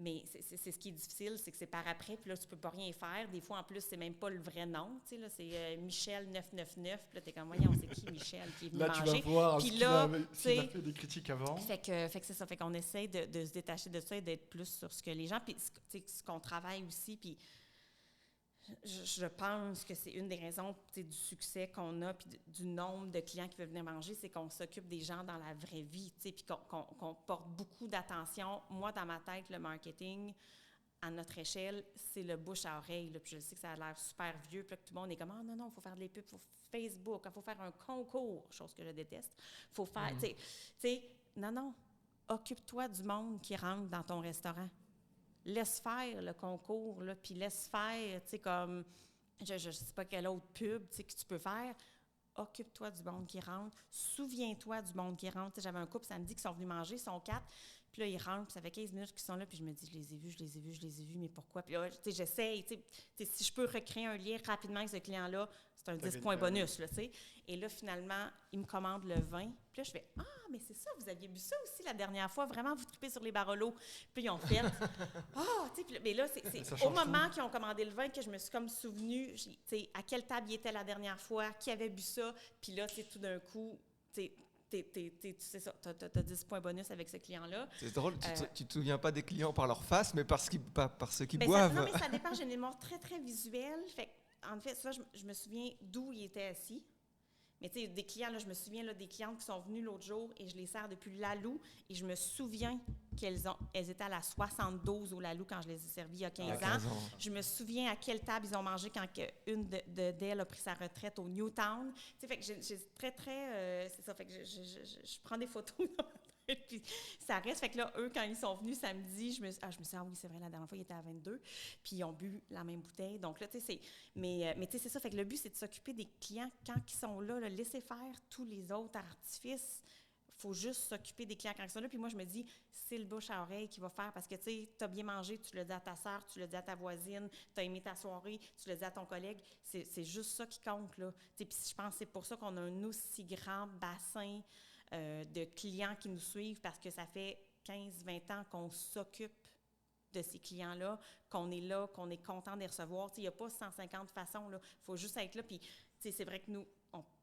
Mais c'est ce qui est difficile, c'est que c'est par après, puis là, tu peux pas rien faire. Des fois, en plus, c'est même pas le vrai nom, tu sais, là, c'est Michel 999, puis là, t'es comme, voyons, c'est qui Michel qui est venu Là, manger? tu vas voir Puis s'il là, a fait des critiques avant. Fait que c'est ça, fait qu'on essaie de se détacher de ça et d'être plus sur ce que les gens, puis ce qu'on travaille aussi, puis je pense que c'est une des raisons du succès qu'on a, puis du nombre de clients qui veulent venir manger, c'est qu'on s'occupe des gens dans la vraie vie, puis qu'on porte beaucoup d'attention. Moi, dans ma tête, le marketing, à notre échelle, c'est le bouche à oreille. Là, puis je sais que ça a l'air super vieux, puis là, que tout le monde est comme « Ah non, il faut faire des pubs, il faut Facebook, il faut faire un concours », chose que je déteste. Il faut faire, tu sais, non, occupe-toi du monde qui rentre dans ton restaurant. Laisse faire le concours, là, puis laisse faire, tu sais, comme, je ne sais pas quelle autre pub, tu sais, que tu peux faire. Occupe-toi du monde qui rentre. Souviens-toi du monde qui rentre. Tu sais, j'avais un couple samedi qui sont venus manger, ils sont 4. Puis là, ils rentrent, puis ça fait 15 minutes qu'ils sont là, puis je me dis, je les ai vus, mais pourquoi? Puis là, tu sais, j'essaye, tu sais, si je peux recréer un lien rapidement avec ce client-là, c'est un 10 points bonus, là, tu sais. Et là, finalement, ils me commandent le vin. Puis là, je fais, ah, mais c'est ça, vous aviez bu ça aussi la dernière fois, vraiment, vous tripez sur les Barolo. Puis ils ont fait, tu sais, mais là, c'est au moment qu'ils ont commandé le vin que je me suis comme souvenue, tu sais, à quelle table il était la dernière fois, qui avait bu ça, puis là, tu sais, tout d'un coup, tu sais, tu sais ça, t'as 10 points bonus avec ce client-là. C'est drôle, tu te souviens pas des clients par leur face, mais par ce qu'ils ben boivent. Non, mais ça dépend, j'ai une mémoire très, très visuelle. Fait en fait, ça, je me souviens d'où il était assis. Mais tu sais, des clients, là, je me souviens là, des clientes qui sont venues l'autre jour et je les sers depuis le Lalou et je me souviens elles étaient à la 72 au Lalou quand je les ai servis il y a 15 ans. Je me souviens à quelle table ils ont mangé quand une d'elles a pris sa retraite au Newtown. Tu sais, fait que j'ai très, très... c'est ça, fait que je prends des photos dans ma tête, puis ça reste. Fait que là, eux, quand ils sont venus samedi, je me suis dit, ah oui, c'est vrai, la dernière fois, ils étaient à 22, puis ils ont bu la même bouteille. Donc là, tu sais, c'est... Mais tu sais, c'est ça, fait que le but, c'est de s'occuper des clients quand ils sont là, laisser faire tous les autres artifices. Il faut juste s'occuper des clients quand ils sont là. Puis moi, je me dis, c'est le bouche à oreille qui va faire parce que, tu sais, tu as bien mangé, tu le dis à ta sœur, tu le dis à ta voisine, tu as aimé ta soirée, tu le dis à ton collègue. C'est juste ça qui compte, là. Puis je pense que c'est pour ça qu'on a un aussi grand bassin de clients qui nous suivent parce que ça fait 15-20 ans qu'on s'occupe de ces clients-là, qu'on est là, qu'on est content de les recevoir. Il n'y a pas 150 façons, là. Il faut juste être là. Puis, c'est vrai que nous,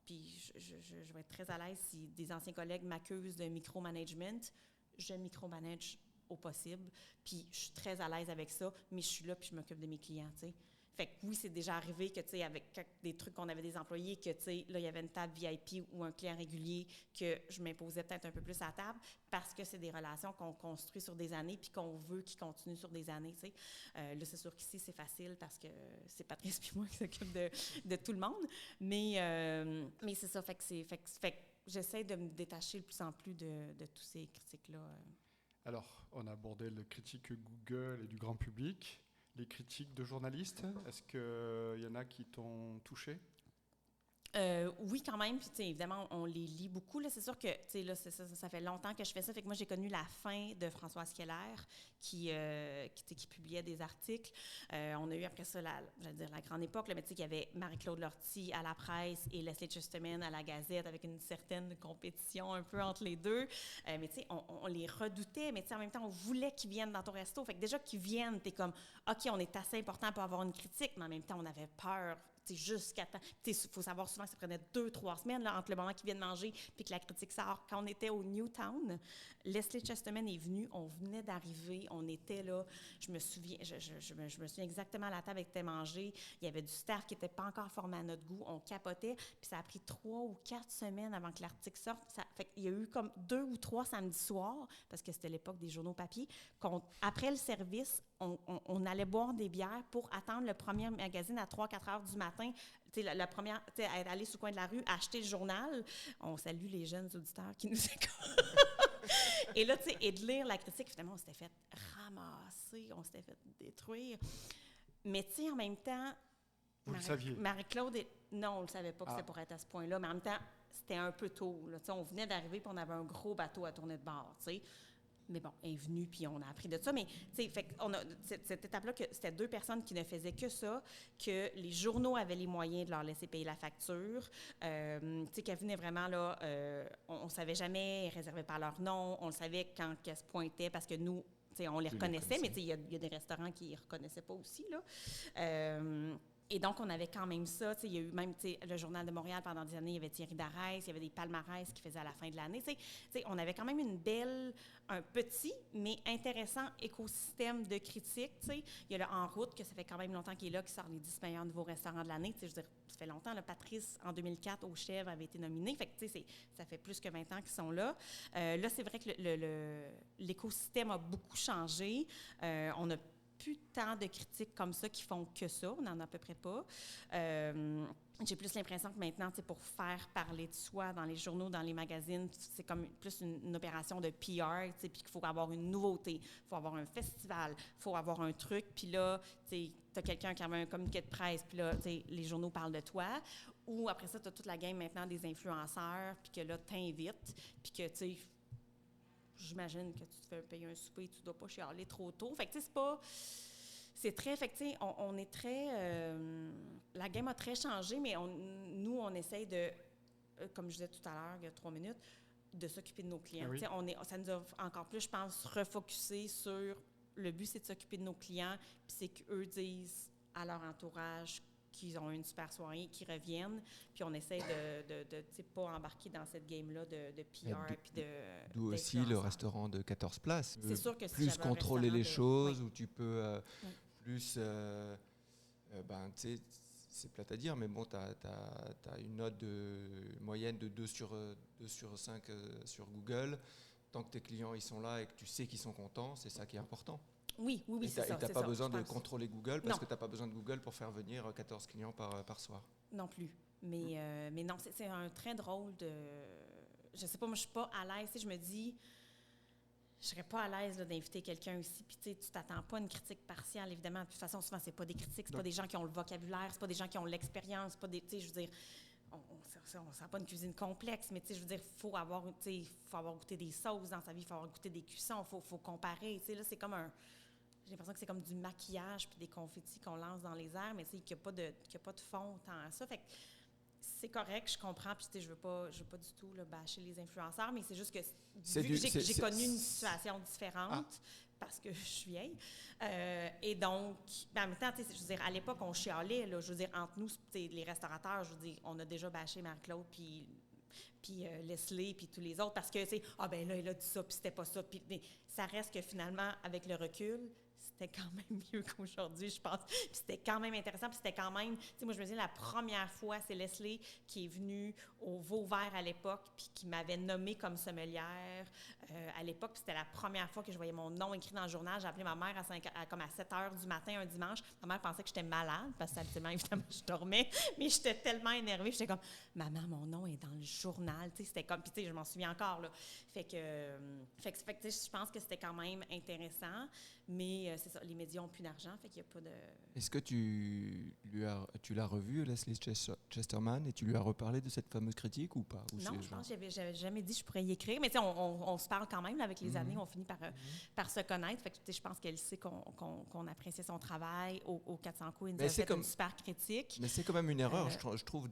puis je vais être très à l'aise si des anciens collègues m'accusent de micromanagement. Je micromanage au possible, puis je suis très à l'aise avec ça, mais je suis là puis je m'occupe de mes clients, tu sais. Fait que oui, c'est déjà arrivé que, tu sais, avec des trucs qu'on avait des employés, que, tu sais, là, il y avait une table VIP ou un client régulier que je m'imposais peut-être un peu plus à la table parce que c'est des relations qu'on construit sur des années puis qu'on veut qu'ils continuent sur des années, tu sais. Là, c'est sûr qu'ici, c'est facile parce que c'est Patrice puis moi qui s'occupe de tout le monde. Mais c'est ça, fait que j'essaie de me détacher de plus en plus de tous ces critiques-là. Alors, on a abordé les critiques Google et du grand public. Les critiques de journalistes, est-ce qu'il y en a qui t'ont touché? Oui, quand même. Puis, évidemment, on les lit beaucoup. Là, c'est sûr que là, ça fait longtemps que je fais ça. Fait que moi, j'ai connu la fin de Françoise Keller qui publiait des articles. On a eu après ça, la grande époque. Là, mais il y avait Marie-Claude Lortie à la presse et Leslie Chesterman à la Gazette avec une certaine compétition un peu entre les deux. Mais on les redoutait, mais en même temps, on voulait qu'ils viennent dans ton resto. Fait que déjà qu'ils viennent, t'es comme, OK, on est assez important pour avoir une critique, mais en même temps, on avait peur. Jusqu'à temps. Il faut savoir souvent que ça prenait 2-3 semaines là, entre le moment qu'ils viennent manger et que la critique sort. Quand on était au Newtown, Leslie Chesterman est venue, on venait d'arriver, on était là, je me souviens exactement à la table qui était mangée, il y avait du staff qui n'était pas encore formé à notre goût, on capotait, puis ça a pris 3 ou 4 semaines avant que l'article sorte. Il y a eu comme 2 ou 3 samedis soirs, parce que c'était l'époque des journaux papier, après le service, on allait boire des bières pour attendre le premier magazine à 3-4 heures du matin. La première, aller sur le coin de la rue, acheter le journal. On salue les jeunes auditeurs qui nous écoutent. Et là, et de lire la critique, finalement, on s'était fait ramasser, on s'était fait détruire. Mais en même temps, vous le saviez? Marie-Claude, non, on ne le savait pas que c'était pour être à ce point-là, mais en même temps, c'était un peu tôt. Là, on venait d'arriver et on avait un gros bateau à tourner de bord, Mais bon, elle est venue, puis on a appris de ça. Mais, on a cette étape-là, que c'était 2 personnes qui ne faisaient que ça, que les journaux avaient les moyens de leur laisser payer la facture, qu'elles venaient vraiment, là, on ne savait jamais, elles réservaient par leur nom, on le savait quand elles se pointaient, parce que nous, on les Tu les reconnaissait, mais connaissais. il y a des restaurants qui ne reconnaissaient pas aussi, là. Et donc, on avait quand même ça. Il y a eu même le Journal de Montréal pendant des années, il y avait Thierry Darès, il y avait des palmarès qui faisaient à la fin de l'année. On avait quand même un petit, mais intéressant écosystème de critiques. Il y a le En route, que ça fait quand même longtemps qu'il est là, qui sort les 10 meilleurs nouveaux restaurants de l'année. Je veux dire, ça fait longtemps. Là, Patrice, en 2004, au Chèvre, avait été nominé. Fait que, ça fait plus que 20 ans qu'ils sont là. Là, c'est vrai que l'écosystème a beaucoup changé. On a plus tant de critiques comme ça qui font que ça. On n'en a à peu près pas. J'ai plus l'impression que maintenant, pour faire parler de soi dans les journaux, dans les magazines, c'est comme plus une opération de PR, puis qu'il faut avoir une nouveauté, il faut avoir un festival, il faut avoir un truc, puis là, tu as quelqu'un qui avait un communiqué de presse, puis là, les journaux parlent de toi. Ou après ça, tu as toute la game maintenant des influenceurs, puis que là, t'invites, puis que, tu sais, j'imagine que tu te fais payer un souper, tu ne dois pas chialer trop tôt. Fait que, tu sais, c'est pas... C'est très... Fait que, tu sais, on est très... la game a très changé, mais nous, on essaye de, comme je disais tout à l'heure, il y a 3 minutes, de s'occuper de nos clients. Oui. Tu sais, ça nous a encore plus, je pense, refocusé sur... Le but, c'est de s'occuper de nos clients, puis c'est qu'eux disent à leur entourage qu'ils ont une super soirée, qu'ils reviennent, puis on essaie de tu sais, pas embarquer dans cette game-là de PR, puis de... D'où aussi le restaurant de 14 places. C'est sûr que si plus j'avais un contrôler les restaurant choses, où tu peux Oui. plus... ben, tu sais, c'est plate à dire, mais bon, tu as une note moyenne de 2 sur 5 sur Google. Tant que tes clients ils sont là et que tu sais qu'ils sont contents, c'est ça qui est important. Oui, c'est ça. Et tu n'as pas besoin de je pense. contrôler Google parce Non. que tu n'as pas besoin de Google pour faire venir 14 clients par soir. Non plus. Mais non, c'est un très drôle de... Je sais pas, moi, je suis pas à l'aise. Tu sais, je me dis, je serais pas à l'aise là, d'inviter quelqu'un ici, puis tu t'attends pas à une critique partiale, évidemment. De toute façon, souvent, c'est pas des critiques, c'est pas des gens qui ont le vocabulaire, c'est pas des gens qui ont l'expérience, c'est pas des... Tu sais, je veux dire, on sent pas une cuisine complexe, mais tu sais, je veux dire, faut avoir goûté des sauces dans sa vie, il faut avoir goûté des cuissons, faut comparer. Tu sais, là, c'est comme un... J'ai l'impression que c'est comme du maquillage puis des confettis qu'on lance dans les airs, mais tu sais, qu'il n'y a pas de fond tant à ça. Fait que c'est correct, je comprends, puis tu sais, je veux pas du tout là, bâcher les influenceurs, mais c'est juste que j'ai connu une situation différente parce que je suis vieille. Et donc, ben, en même temps, tu sais, je veux dire, à l'époque, on chialait, là, je veux dire, entre nous, les restaurateurs, je veux dire, on a déjà bâché Marie-Claude, puis Leslie, puis tous les autres, parce que, tu sais, ben là, il a dit ça, puis c'était pas ça. Puis ça reste que finalement, avec le recul, c'était quand même mieux qu'aujourd'hui, je pense. Puis c'était quand même intéressant, puis c'était quand même... Tu sais, moi, je me disais, la première fois, c'est Leslie qui est venue au Vauvert à l'époque, puis qui m'avait nommée comme sommelière à l'époque. Puis c'était la première fois que je voyais mon nom écrit dans le journal. J'ai appelé ma mère comme à 7 h du matin un dimanche. Ma mère pensait que j'étais malade, parce que habituellement, évidemment, je dormais. Mais j'étais tellement énervée. J'étais comme, maman, mon nom est dans le journal. Tu sais, c'était comme... Puis tu sais, je m'en souviens encore, là. Fait que tu sais, je pense que c'était quand même intéressant. Mais c'est ça, les médias n'ont plus d'argent, fait qu'il n'y a pas de... Est-ce que tu l'as revu, Leslie Chesterman, et tu lui as reparlé de cette fameuse critique ou pas? Non, je pense que j'avais jamais dit que je pourrais y écrire, mais tu sais, on se parle quand même, là, avec les années, on finit par se connaître. Fait que, tu sais, je pense qu'elle sait qu'on appréciait son travail au 400 coups. Il nous a fait une super critique. Mais c'est quand même une erreur, je trouve,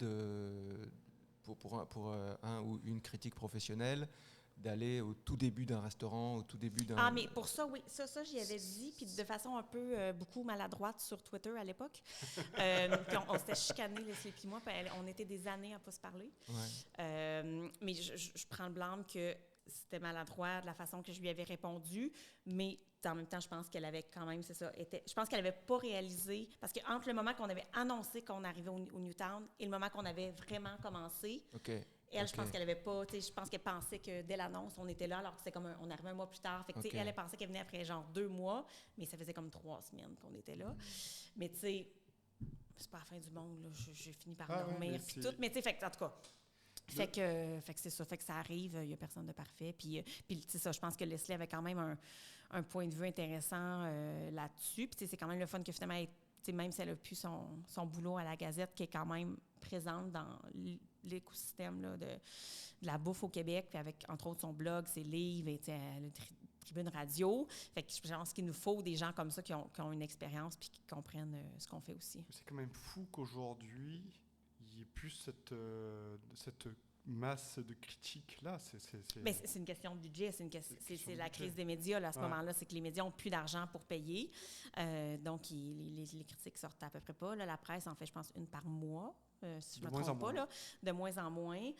pour un ou une critique professionnelle, d'aller au tout début d'un restaurant, au tout début d'un... Ah, mais pour ça, oui, ça j'y avais dit, puis de façon un peu beaucoup maladroite sur Twitter à l'époque. Puis on s'était chicanés, Leslie et moi, puis on était des années à ne pas se parler. Ouais. Mais je prends le blâme que c'était maladroit de la façon que je lui avais répondu, mais en même temps, je pense qu'elle avait quand même, c'est ça, je pense qu'elle n'avait pas réalisé, parce qu'entre le moment qu'on avait annoncé qu'on arrivait au Newtown et le moment qu'on avait vraiment commencé, elle, je pense qu'elle avait pas, tu sais, je pense qu'elle pensait que dès l'annonce, on était là, alors que c'était comme on arrivait un mois plus tard. Fait que, tu sais, elle pensait qu'elle venait après genre 2 mois, mais ça faisait comme 3 semaines qu'on était là. Mais tu sais, c'est pas la fin du monde, là. J'ai fini par dormir, puis tout. Mais tu sais, fait que, en tout cas... Fait que c'est ça, fait que ça arrive, il n'y a personne de parfait. Puis c'est ça, je pense que Leslie avait quand même un point de vue intéressant là-dessus. Puis c'est quand même le fun que finalement, même si elle n'a plus son boulot à la Gazette, qui est quand même présente dans l'écosystème là, de la bouffe au Québec, puis avec, entre autres, son blog, ses livres, et le Tribune Radio. Fait que je pense qu'il nous faut des gens comme ça qui ont une expérience puis qui comprennent ce qu'on fait aussi. C'est quand même fou qu'aujourd'hui, il n'y ait plus cette masse de critiques là. Mais c'est une question de budget, c'est la budget. crise des médias là, à ce Ouais. moment-là, c'est que les médias n'ont plus d'argent pour payer. Donc, les critiques sortent à peu près pas. Là, la presse en fait, je pense, une par mois. Si je De me moins en trompe pas, moins. là, de moins en moins.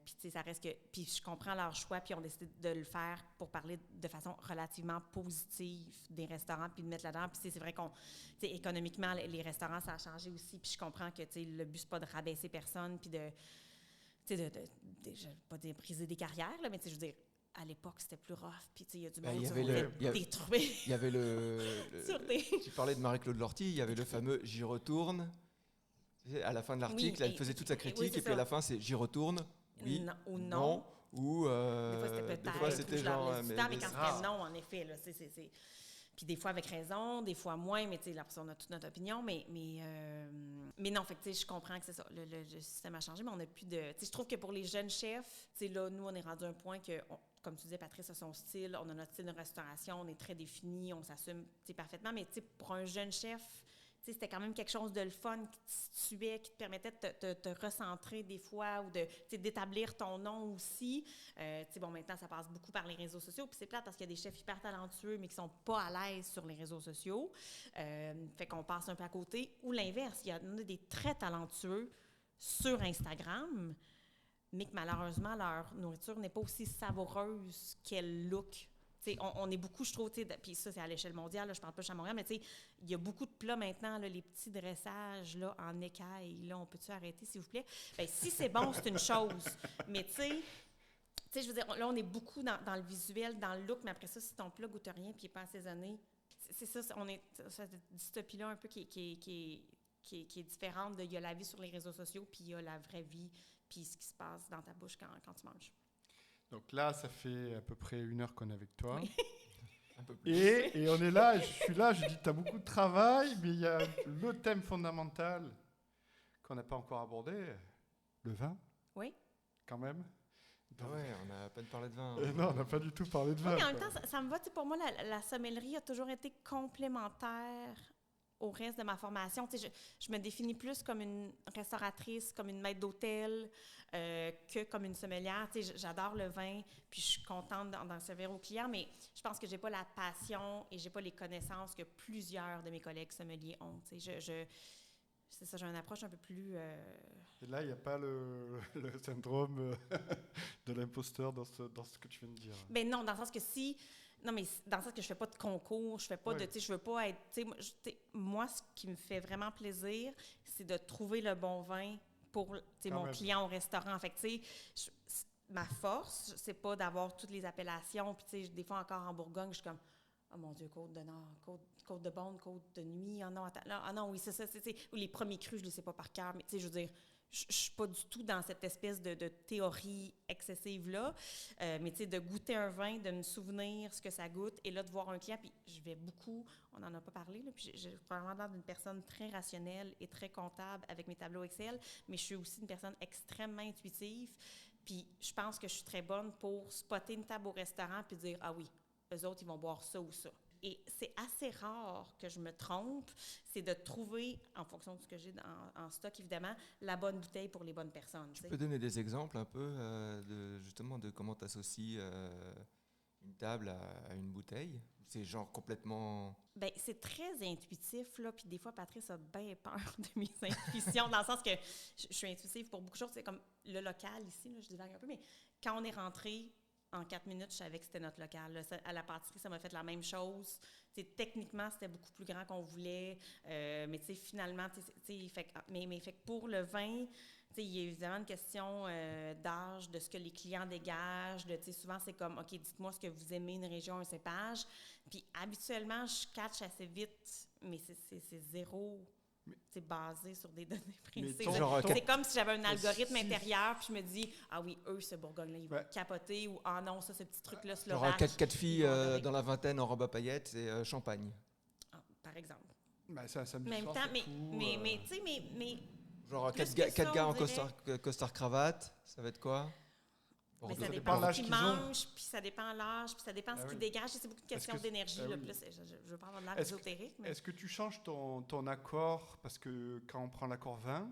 Puis, tu sais, ça reste que... Puis, je comprends leur choix, puis ils ont décidé de le faire pour parler de façon relativement positive des restaurants, puis de mettre là-dedans. Puis, tu sais, c'est vrai qu'on... Tu sais, économiquement, les restaurants, ça a changé aussi. Puis, je comprends que, tu sais, le but, c'est pas de rabaisser personne, puis de... Tu sais, je vais pas dire briser des carrières, là, mais tu sais, je veux dire, à l'époque, c'était plus rough. Puis, tu sais, il y a du monde il y qui avait se le- il y a- détruire Il y avait sur des... Tu parlais de Marie-Claude Lortie, il y avait le fameux « J'y retourne ». Tu sais, à la fin de l'article, Oui, elle faisait toute sa oui, critique, c'est et puis à ça. la fin, c'est « J'y retourne ». Oui, Non, ou non. non, ou Des fois, c'était peut-être. des fois, ou c'était je leur genre laisse du temps, mais quand c'est c'était rare. non, en effet, là, Puis des fois avec raison, des fois moins, mais tu sais, là, on a toute notre opinion, mais non, fait que tu sais, je comprends que c'est ça, le système a changé, mais on n'a plus de... Tu sais, je trouve que pour les jeunes chefs, tu sais, là, nous, on est rendu à un point que, comme tu disais, Patrice a son style, on a notre style de restauration, on est très défini, on s'assume, tu sais, parfaitement, mais tu sais, pour un jeune chef... Tu sais, c'était quand même quelque chose de le fun qui te situait, qui te permettait de te recentrer des fois ou de, tu sais, d'établir ton nom aussi. Tu sais, bon, maintenant, ça passe beaucoup par les réseaux sociaux. Puis c'est plate parce qu'il y a des chefs hyper talentueux, mais qui sont pas à l'aise sur les réseaux sociaux. Fait qu'on passe un peu à côté. Ou l'inverse, il y en a des très talentueux sur Instagram, mais que malheureusement, leur nourriture n'est pas aussi savoureuse qu'elle look. T'sais, on est beaucoup, je trouve, puis ça, c'est à l'échelle mondiale, là, je parle pas juste à Montréal, mais il y a beaucoup de plats maintenant, là, les petits dressages là, en écailles, là, on peut-tu arrêter, s'il vous plaît? Bien, si c'est bon, c'est une chose, mais tu sais, je veux dire, là, on est beaucoup dans le visuel, dans le look, mais après ça, si ton plat goûte rien puis il n'est pas assaisonné, c'est ça, on est cette dystopie-là un peu qui est différente de, il y a la vie sur les réseaux sociaux, puis il y a la vraie vie, puis ce qui se passe dans ta bouche quand tu manges. Donc là, ça fait à peu près 1 heure qu'on est avec toi. Oui. Un peu plus. Et on est là, je suis là, je dis, tu as beaucoup de travail, mais il y a le thème fondamental qu'on n'a pas encore abordé, le vin, Oui. quand même. Ah ouais, on n'a pas parlé de vin. Non, on n'a pas du tout parlé de vin. Oui, mais en même quoi. temps, ça me va. Tu sais, pour moi, la sommellerie a toujours été complémentaire au reste de ma formation. Tu sais, je me définis plus comme une restauratrice, comme une maître d'hôtel, que comme une sommelière. Tu sais, j'adore le vin, puis je suis contente d'en servir aux clients, mais je pense que j'ai pas la passion et j'ai pas les connaissances que plusieurs de mes collègues sommeliers ont. Tu sais, c'est ça, j'ai une approche un peu plus... Et là, il n'y a pas le syndrome de l'imposteur dans ce que tu viens de dire. Ben non, dans le sens que si... Non, mais dans le sens que je fais pas de concours, je fais pas de... Tu sais, je veux pas être... Tu sais, moi, ce qui me fait vraiment plaisir, c'est de trouver le bon vin pour, tu sais, Quand mon même. client au restaurant. Fait que, tu sais, ma force, c'est pas d'avoir toutes les appellations. Puis, tu sais, des fois, encore en Bourgogne, je suis comme... Oh mon Dieu, Côte de Nord, Côte de Beaune, Côte de Nuit. Ah non, attends, là, ah non, oui, c'est ça. Ou les premiers crus, je ne les sais pas par cœur. Mais tu sais, je veux dire, je ne suis pas du tout dans cette espèce de théorie excessive-là. Mais tu sais, de goûter un vin, de me souvenir ce que ça goûte, et là, de voir un client, puis je vais beaucoup, on n'en a pas parlé, là, puis j'ai probablement l'air d'une personne très rationnelle et très comptable avec mes tableaux Excel, mais je suis aussi une personne extrêmement intuitive. Puis je pense que je suis très bonne pour spotter une table au restaurant puis dire « Ah oui, eux autres, ils vont boire ça ou ça. » Et c'est assez rare que je me trompe, c'est de trouver, en fonction de ce que j'ai en stock, évidemment, la bonne bouteille pour les bonnes personnes. Tu peux donner des exemples un peu justement de comment tu associes une table à une bouteille? C'est genre complètement... Bien, c'est très intuitif, là, puis des fois, Patrice a bien peur de mes intuitions, dans le sens que je suis intuitive pour beaucoup de choses. C'est comme le local ici, là, je divague un peu, mais quand on est rentré, en 4 minutes, je savais que c'était notre local. Là, à la pâtisserie, ça m'a fait la même chose. T'sais, techniquement, c'était beaucoup plus grand qu'on voulait. Mais finalement, fait que pour le vin, il y a évidemment une question d'âge, de ce que les clients dégagent. Souvent, c'est comme, OK, dites-moi ce que vous aimez, une région, un cépage. Puis habituellement, je catch assez vite, mais c'est zéro... C'est basé sur des données précises. C'est comme si j'avais un algorithme intérieur, puis je me dis, ah oui, eux, ce Bourgogne-là, ils vont capoter, ou ah non, ça, ce petit truc-là, slovaque. Genre quatre filles dans la vingtaine en robe à paillettes et champagne. Ah, par exemple. Ben, ça me même temps, mais tu sais, mais... Genre 4 gars en costard-cravate, ça va être quoi? Mais ça dépend de ce qu'ils mangent, puis ça dépend de l'âge, puis ça dépend de ce qu'ils dégagent. C'est beaucoup de questions d'énergie. Je ne veux pas avoir de l'air ésotérique. Est-ce que tu changes ton accord? Parce que quand on prend l'accord vin,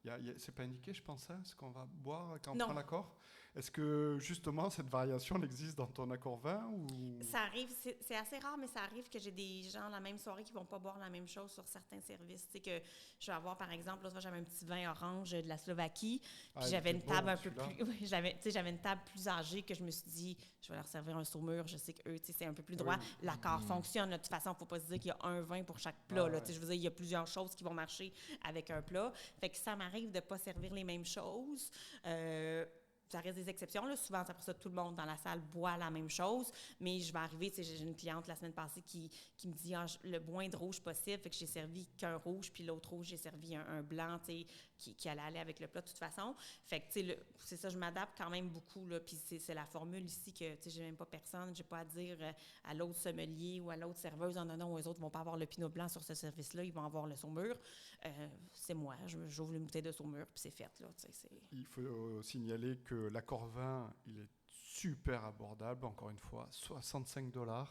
il c'est pas indiqué, je pense, ce qu'on va boire quand on Non. prend l'accord. Est-ce que justement cette variation elle existe dans ton accord vin ou... Ça arrive, c'est assez rare, mais ça arrive que j'ai des gens la même soirée qui vont pas boire la même chose sur certains services. Tu sais que je vais avoir, par exemple, l'autre fois, j'avais un petit vin orange de la Slovaquie, puis j'avais une table un peu plus... Oui, j'avais une table plus âgée que je me suis dit, je vais leur servir un saumur, je sais qu'eux, tu sais, c'est un peu plus droit. Oui. L'accord fonctionne. Là, de toute façon, il ne faut pas se dire qu'il y a un vin pour chaque plat. Là, tu sais, je veux dire, il y a plusieurs choses qui vont marcher avec un plat. Fait que ça m'arrive de ne pas servir les mêmes choses. Ça reste des exceptions. Là. Souvent, après ça, tout le monde dans la salle boit la même chose. Mais je vais arriver, tu sais, j'ai une cliente la semaine passée qui me dit le moins de rouge possible. Fait que j'ai servi qu'un rouge, puis l'autre rouge, j'ai servi un blanc, tu sais, qui allait aller avec le plat de toute façon. Fait que, tu sais, c'est ça, je m'adapte quand même beaucoup. Là, puis c'est la formule ici que, tu sais, j'ai même pas personne. J'ai pas à dire à l'autre sommelier ou à l'autre serveuse, non, eux autres vont pas avoir le pinot blanc sur ce service-là, ils vont avoir le saumur. C'est moi, j'ouvre une bouteille de saumur, puis c'est fait, là, tu sais. Il faut signaler que l'accord vin, il est super abordable, encore une fois, $65.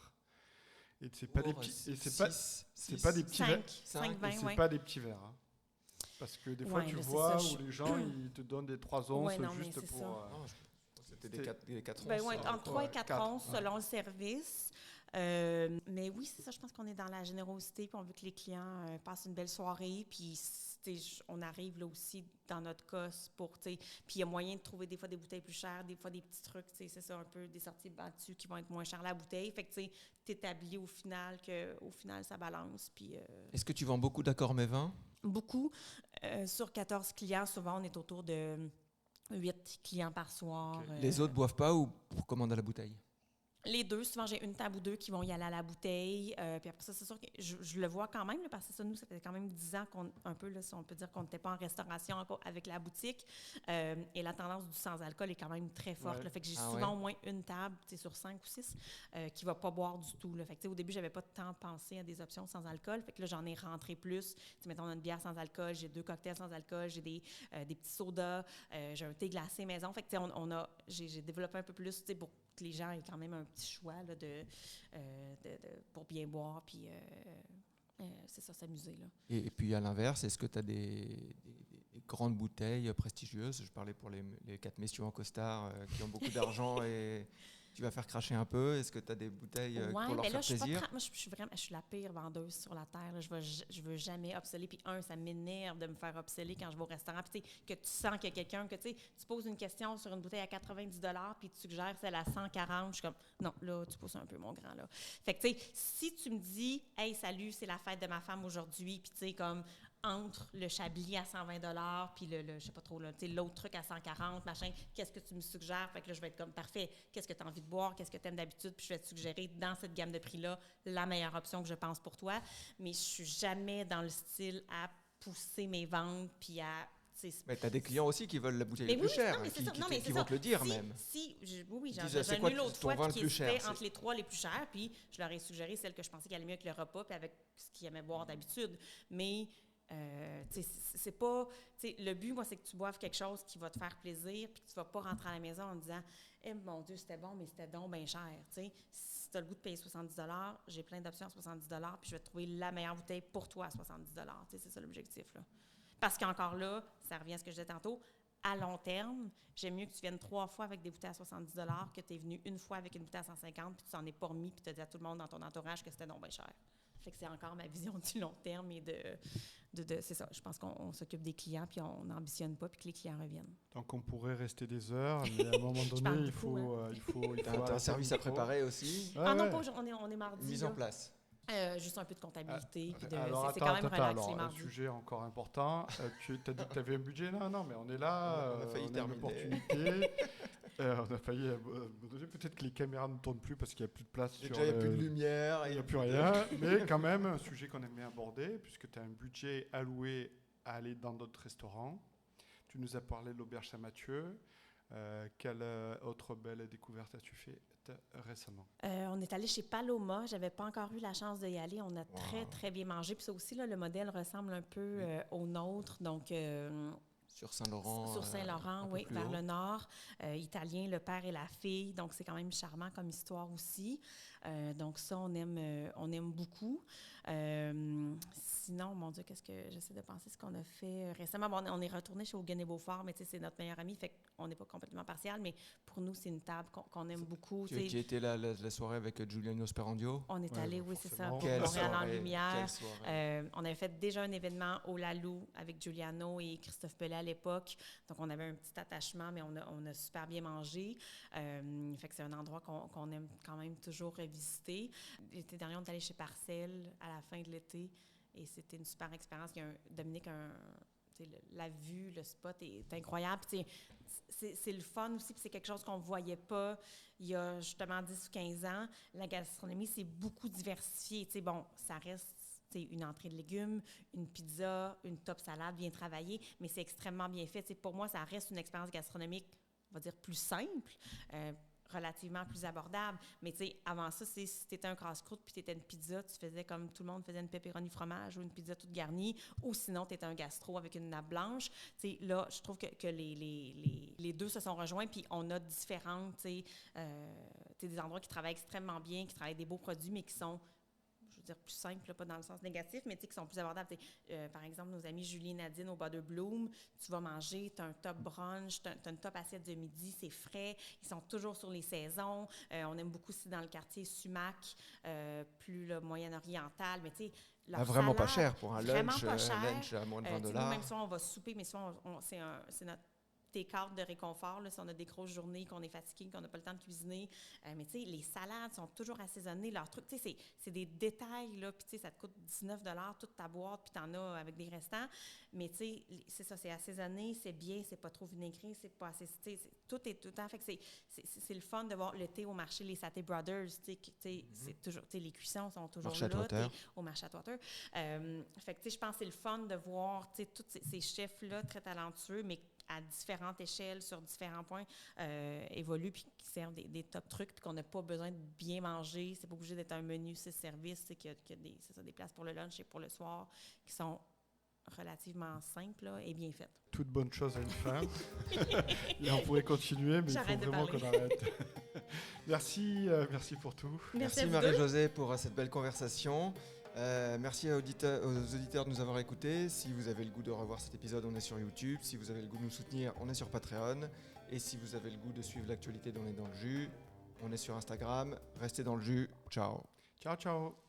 Et c'est pas des petits, et c'est pas des petits verres. 5 vins, c'est pas des petits verres. Hein. Parce que des fois, tu vois où les gens, ils te donnent des 3 onces juste pour... Non, c'était des 4 onces. Ben, entre 3 et 4 onces selon le service. Mais oui, c'est ça, je pense qu'on est dans la générosité, puis on veut que les clients passent une belle soirée, puis on arrive là aussi dans notre cas pour, puis il y a moyen de trouver des fois des bouteilles plus chères, des fois des petits trucs, c'est ça, un peu des sorties battues qui vont être moins chères la bouteille, fait que tu t'établis au final ça balance, puis... Est-ce que tu vends beaucoup d'accords mets vins? Beaucoup. Sur 14 clients, souvent, on est autour de 8 clients par soir. Okay. Les autres boivent pas ou commandent à la bouteille? Les deux, souvent, j'ai une table ou deux qui vont y aller à la bouteille. Puis après ça, c'est sûr que je le vois quand même, là, parce que ça, nous, ça fait quand même 10 ans si on peut dire qu'on n'était pas en restauration encore avec la boutique. Et la tendance du sans-alcool est quand même très forte. Là, fait que j'ai souvent au moins une table, sur 5 ou 6, qui ne va pas boire du tout. Là. Fait que, au début, je n'avais pas tant pensé à des options sans alcool. Fait que là, j'en ai rentré plus. Mettons, on a une bière sans alcool, j'ai 2 cocktails sans alcool, j'ai des petits sodas, j'ai un thé glacé maison. Fait que, j'ai développé un peu plus, pour que les gens aient quand même un petit choix là, pour bien boire, puis c'est ça, s'amuser. Là. Et puis à l'inverse, est-ce que tu as des grandes bouteilles prestigieuses? Je parlais pour les 4 messieurs en costard qui ont beaucoup d'argent et tu vas faire cracher un peu. Est-ce que tu as des bouteilles pour leur faire plaisir? Moi, je suis la pire vendeuse sur la terre. Là. Je veux jamais upseller. Puis ça m'énerve de me faire upseller quand je vais au restaurant. Puis que tu sens qu'il y a quelqu'un, que tu poses une question sur une bouteille à 90 $ puis tu suggères celle à 140. Je suis comme, non, là, tu pousses un peu mon grand. Là. Fait que, tu sais, si tu me dis, hey, salut, c'est la fête de ma femme aujourd'hui, puis tu sais, comme, entre le Chablis à 120 $ puis je sais pas trop, l'autre truc à 140, machin, qu'est-ce que tu me suggères? Fait que là, je vais être comme, parfait, qu'est-ce que tu as envie de boire? Qu'est-ce que tu aimes d'habitude? Puis je vais te suggérer, dans cette gamme de prix-là, la meilleure option que je pense pour toi. Mais je suis jamais dans le style à pousser mes ventes puis à... Mais tu as des clients aussi qui veulent la bouteille la plus chère, qui vont te le dire même. Oui, j'en ai eu l'autre fois qui hésitait entre les 3 les plus chers, puis je leur ai suggéré celle que je pensais qu'elle allait mieux avec le repas puis avec ce qu'ils aimaient boire d'habitude. Mais... c'est pas... Le but, moi, c'est que tu boives quelque chose qui va te faire plaisir puis que tu vas pas rentrer à la maison en disant « Eh, mon Dieu, c'était bon, mais c'était donc bien cher. » Si tu as le goût de payer 70 $, j'ai plein d'options à 70 $, puis je vais te trouver la meilleure bouteille pour toi à 70 $. C'est ça l'objectif. Là. Parce qu'encore là, ça revient à ce que je disais tantôt, à long terme, j'aime mieux que tu viennes 3 fois avec des bouteilles à 70 $ que tu es venu une fois avec une bouteille à 150 puis tu t'en es pas remis puis tu as dit à tout le monde dans ton entourage que c'était donc bien cher. Fait que c'est encore ma vision du long terme et c'est ça. Je pense qu'on s'occupe des clients puis on n'ambitionne pas puis que les clients reviennent. Donc on pourrait rester des heures, mais à un moment donné, il faut t'as un service à préparer aussi. Non, pas on est mardi. Mise en place. Juste un peu de comptabilité. C'est quand même relax les mardis. Un sujet encore important. Tu as dit que tu avais un budget? Non, mais on est là. On a failli terminer. Une opportunité. On a failli peut-être que les caméras ne tournent plus parce qu'il n'y a plus de place. Il n'y a plus de lumière. Il n'y a plus rien. Mais quand même, un sujet qu'on aime bien aborder, puisque tu as un budget alloué à aller dans d'autres restaurants. Tu nous as parlé de l'Auberge Saint-Mathieu. Quelle autre belle découverte as-tu fait récemment? On est allé chez Paloma. J'avais pas encore eu la chance d'y aller. On a très, très bien mangé. Puis ça aussi, là, le modèle ressemble un peu au nôtre. Donc... Sur Saint-Laurent. Sur Saint-Laurent, oui, vers le nord. Italien, le père et la fille. Donc, c'est quand même charmant comme histoire aussi. Donc, ça, on aime beaucoup. Sinon, mon Dieu, qu'est-ce que j'essaie de penser, ce qu'on a fait récemment. Bon, on est retourné chez Hogan et Beaufort, mais tu sais, c'est notre meilleur ami, fait qu'on n'est pas complètement partial, mais pour nous, c'est une table qu'on aime beaucoup. Tu étais la soirée avec Giuliano Sperandio? On est allé, oui, c'est ça, forcément. pour Quelle Montréal en soirée, lumière. quelle soirée. On avait fait déjà un événement au Lalou avec Giuliano et Christophe Pellet à l'époque. Donc, on avait un petit attachement, mais on a super bien mangé. Fait que c'est un endroit qu'on aime quand même toujours visiter. L'été dernier, on est allé chez Parcelles à la fin de l'été et c'était une super expérience. Dominique, la vue, le spot est incroyable. Puis, c'est le fun aussi, puis c'est quelque chose qu'on ne voyait pas il y a justement 10 ou 15 ans. La gastronomie, c'est beaucoup diversifié. T'sais, bon, ça reste une entrée de légumes, une pizza, une top salade bien travaillée, mais c'est extrêmement bien fait. T'sais, pour moi, ça reste une expérience gastronomique, on va dire, plus simple, relativement plus abordable. Mais tu sais, avant ça, si tu étais un casse-croûte puis tu étais une pizza, tu faisais comme tout le monde faisait une pepperoni fromage ou une pizza toute garnie, ou sinon tu étais un gastro avec une nappe blanche. Tu sais, là, je trouve que les deux se sont rejoints puis on a différentes, tu sais, des endroits qui travaillent extrêmement bien, qui travaillent des beaux produits, mais qui sont, je veux dire, plus simples, là, pas dans le sens négatif, mais qui sont plus abordables. Par exemple, nos amis Julie et Nadine au Butter Bloom, tu vas manger, tu as un top brunch, tu as une top assiette de midi, c'est frais, ils sont toujours sur les saisons. On aime beaucoup aussi dans le quartier Sumac, plus le Moyen-Oriental, mais tu sais, Vraiment salade, pas cher pour un lunch, pas cher. lunch à moins de $20. Nous, même si on va souper, mais souvent, c'est notre take-out de réconfort, là, si on a des grosses journées, qu'on est fatigué, qu'on n'a pas le temps de cuisiner. Mais tu sais, les salades sont toujours assaisonnées. Leurs trucs, tu sais, c'est des détails, là, puis tu sais, ça te coûte 19 $ toute ta boîte, puis t'en as avec des restants. Mais tu sais, c'est ça, c'est assaisonné, c'est bien, c'est pas trop vinaigré, c'est pas assez... Tout est tout le temps... Fait que c'est le fun de voir le thé au marché, les Saté Brothers, tu sais, c'est toujours... Tu sais, les cuissons sont toujours Marché là, au marché à Atwater. Fait que tu sais, je pense que c'est le fun de voir, tu sais, tous ces chefs-là très talentueux, mais à différentes échelles, sur différents points, évoluent puis qui servent des top trucs puis qu'on n'a pas besoin de bien manger. C'est pas obligé d'être un menu 6 services. C'est qu'il y a des places pour le lunch et pour le soir qui sont relativement simples là, et bien faites. Toute bonne chose à une fin. Et on pourrait continuer, mais J'arrête il faut vraiment de qu'on arrête. Merci pour tout. Merci Marie-Josée pour cette belle conversation. Merci aux auditeurs de nous avoir écoutés. Si vous avez le goût de revoir cet épisode, on est sur YouTube. Si vous avez le goût de nous soutenir, on est sur Patreon. Et si vous avez le goût de suivre l'actualité d'On est dans le jus, on est sur Instagram. Restez dans le jus. Ciao. Ciao, ciao.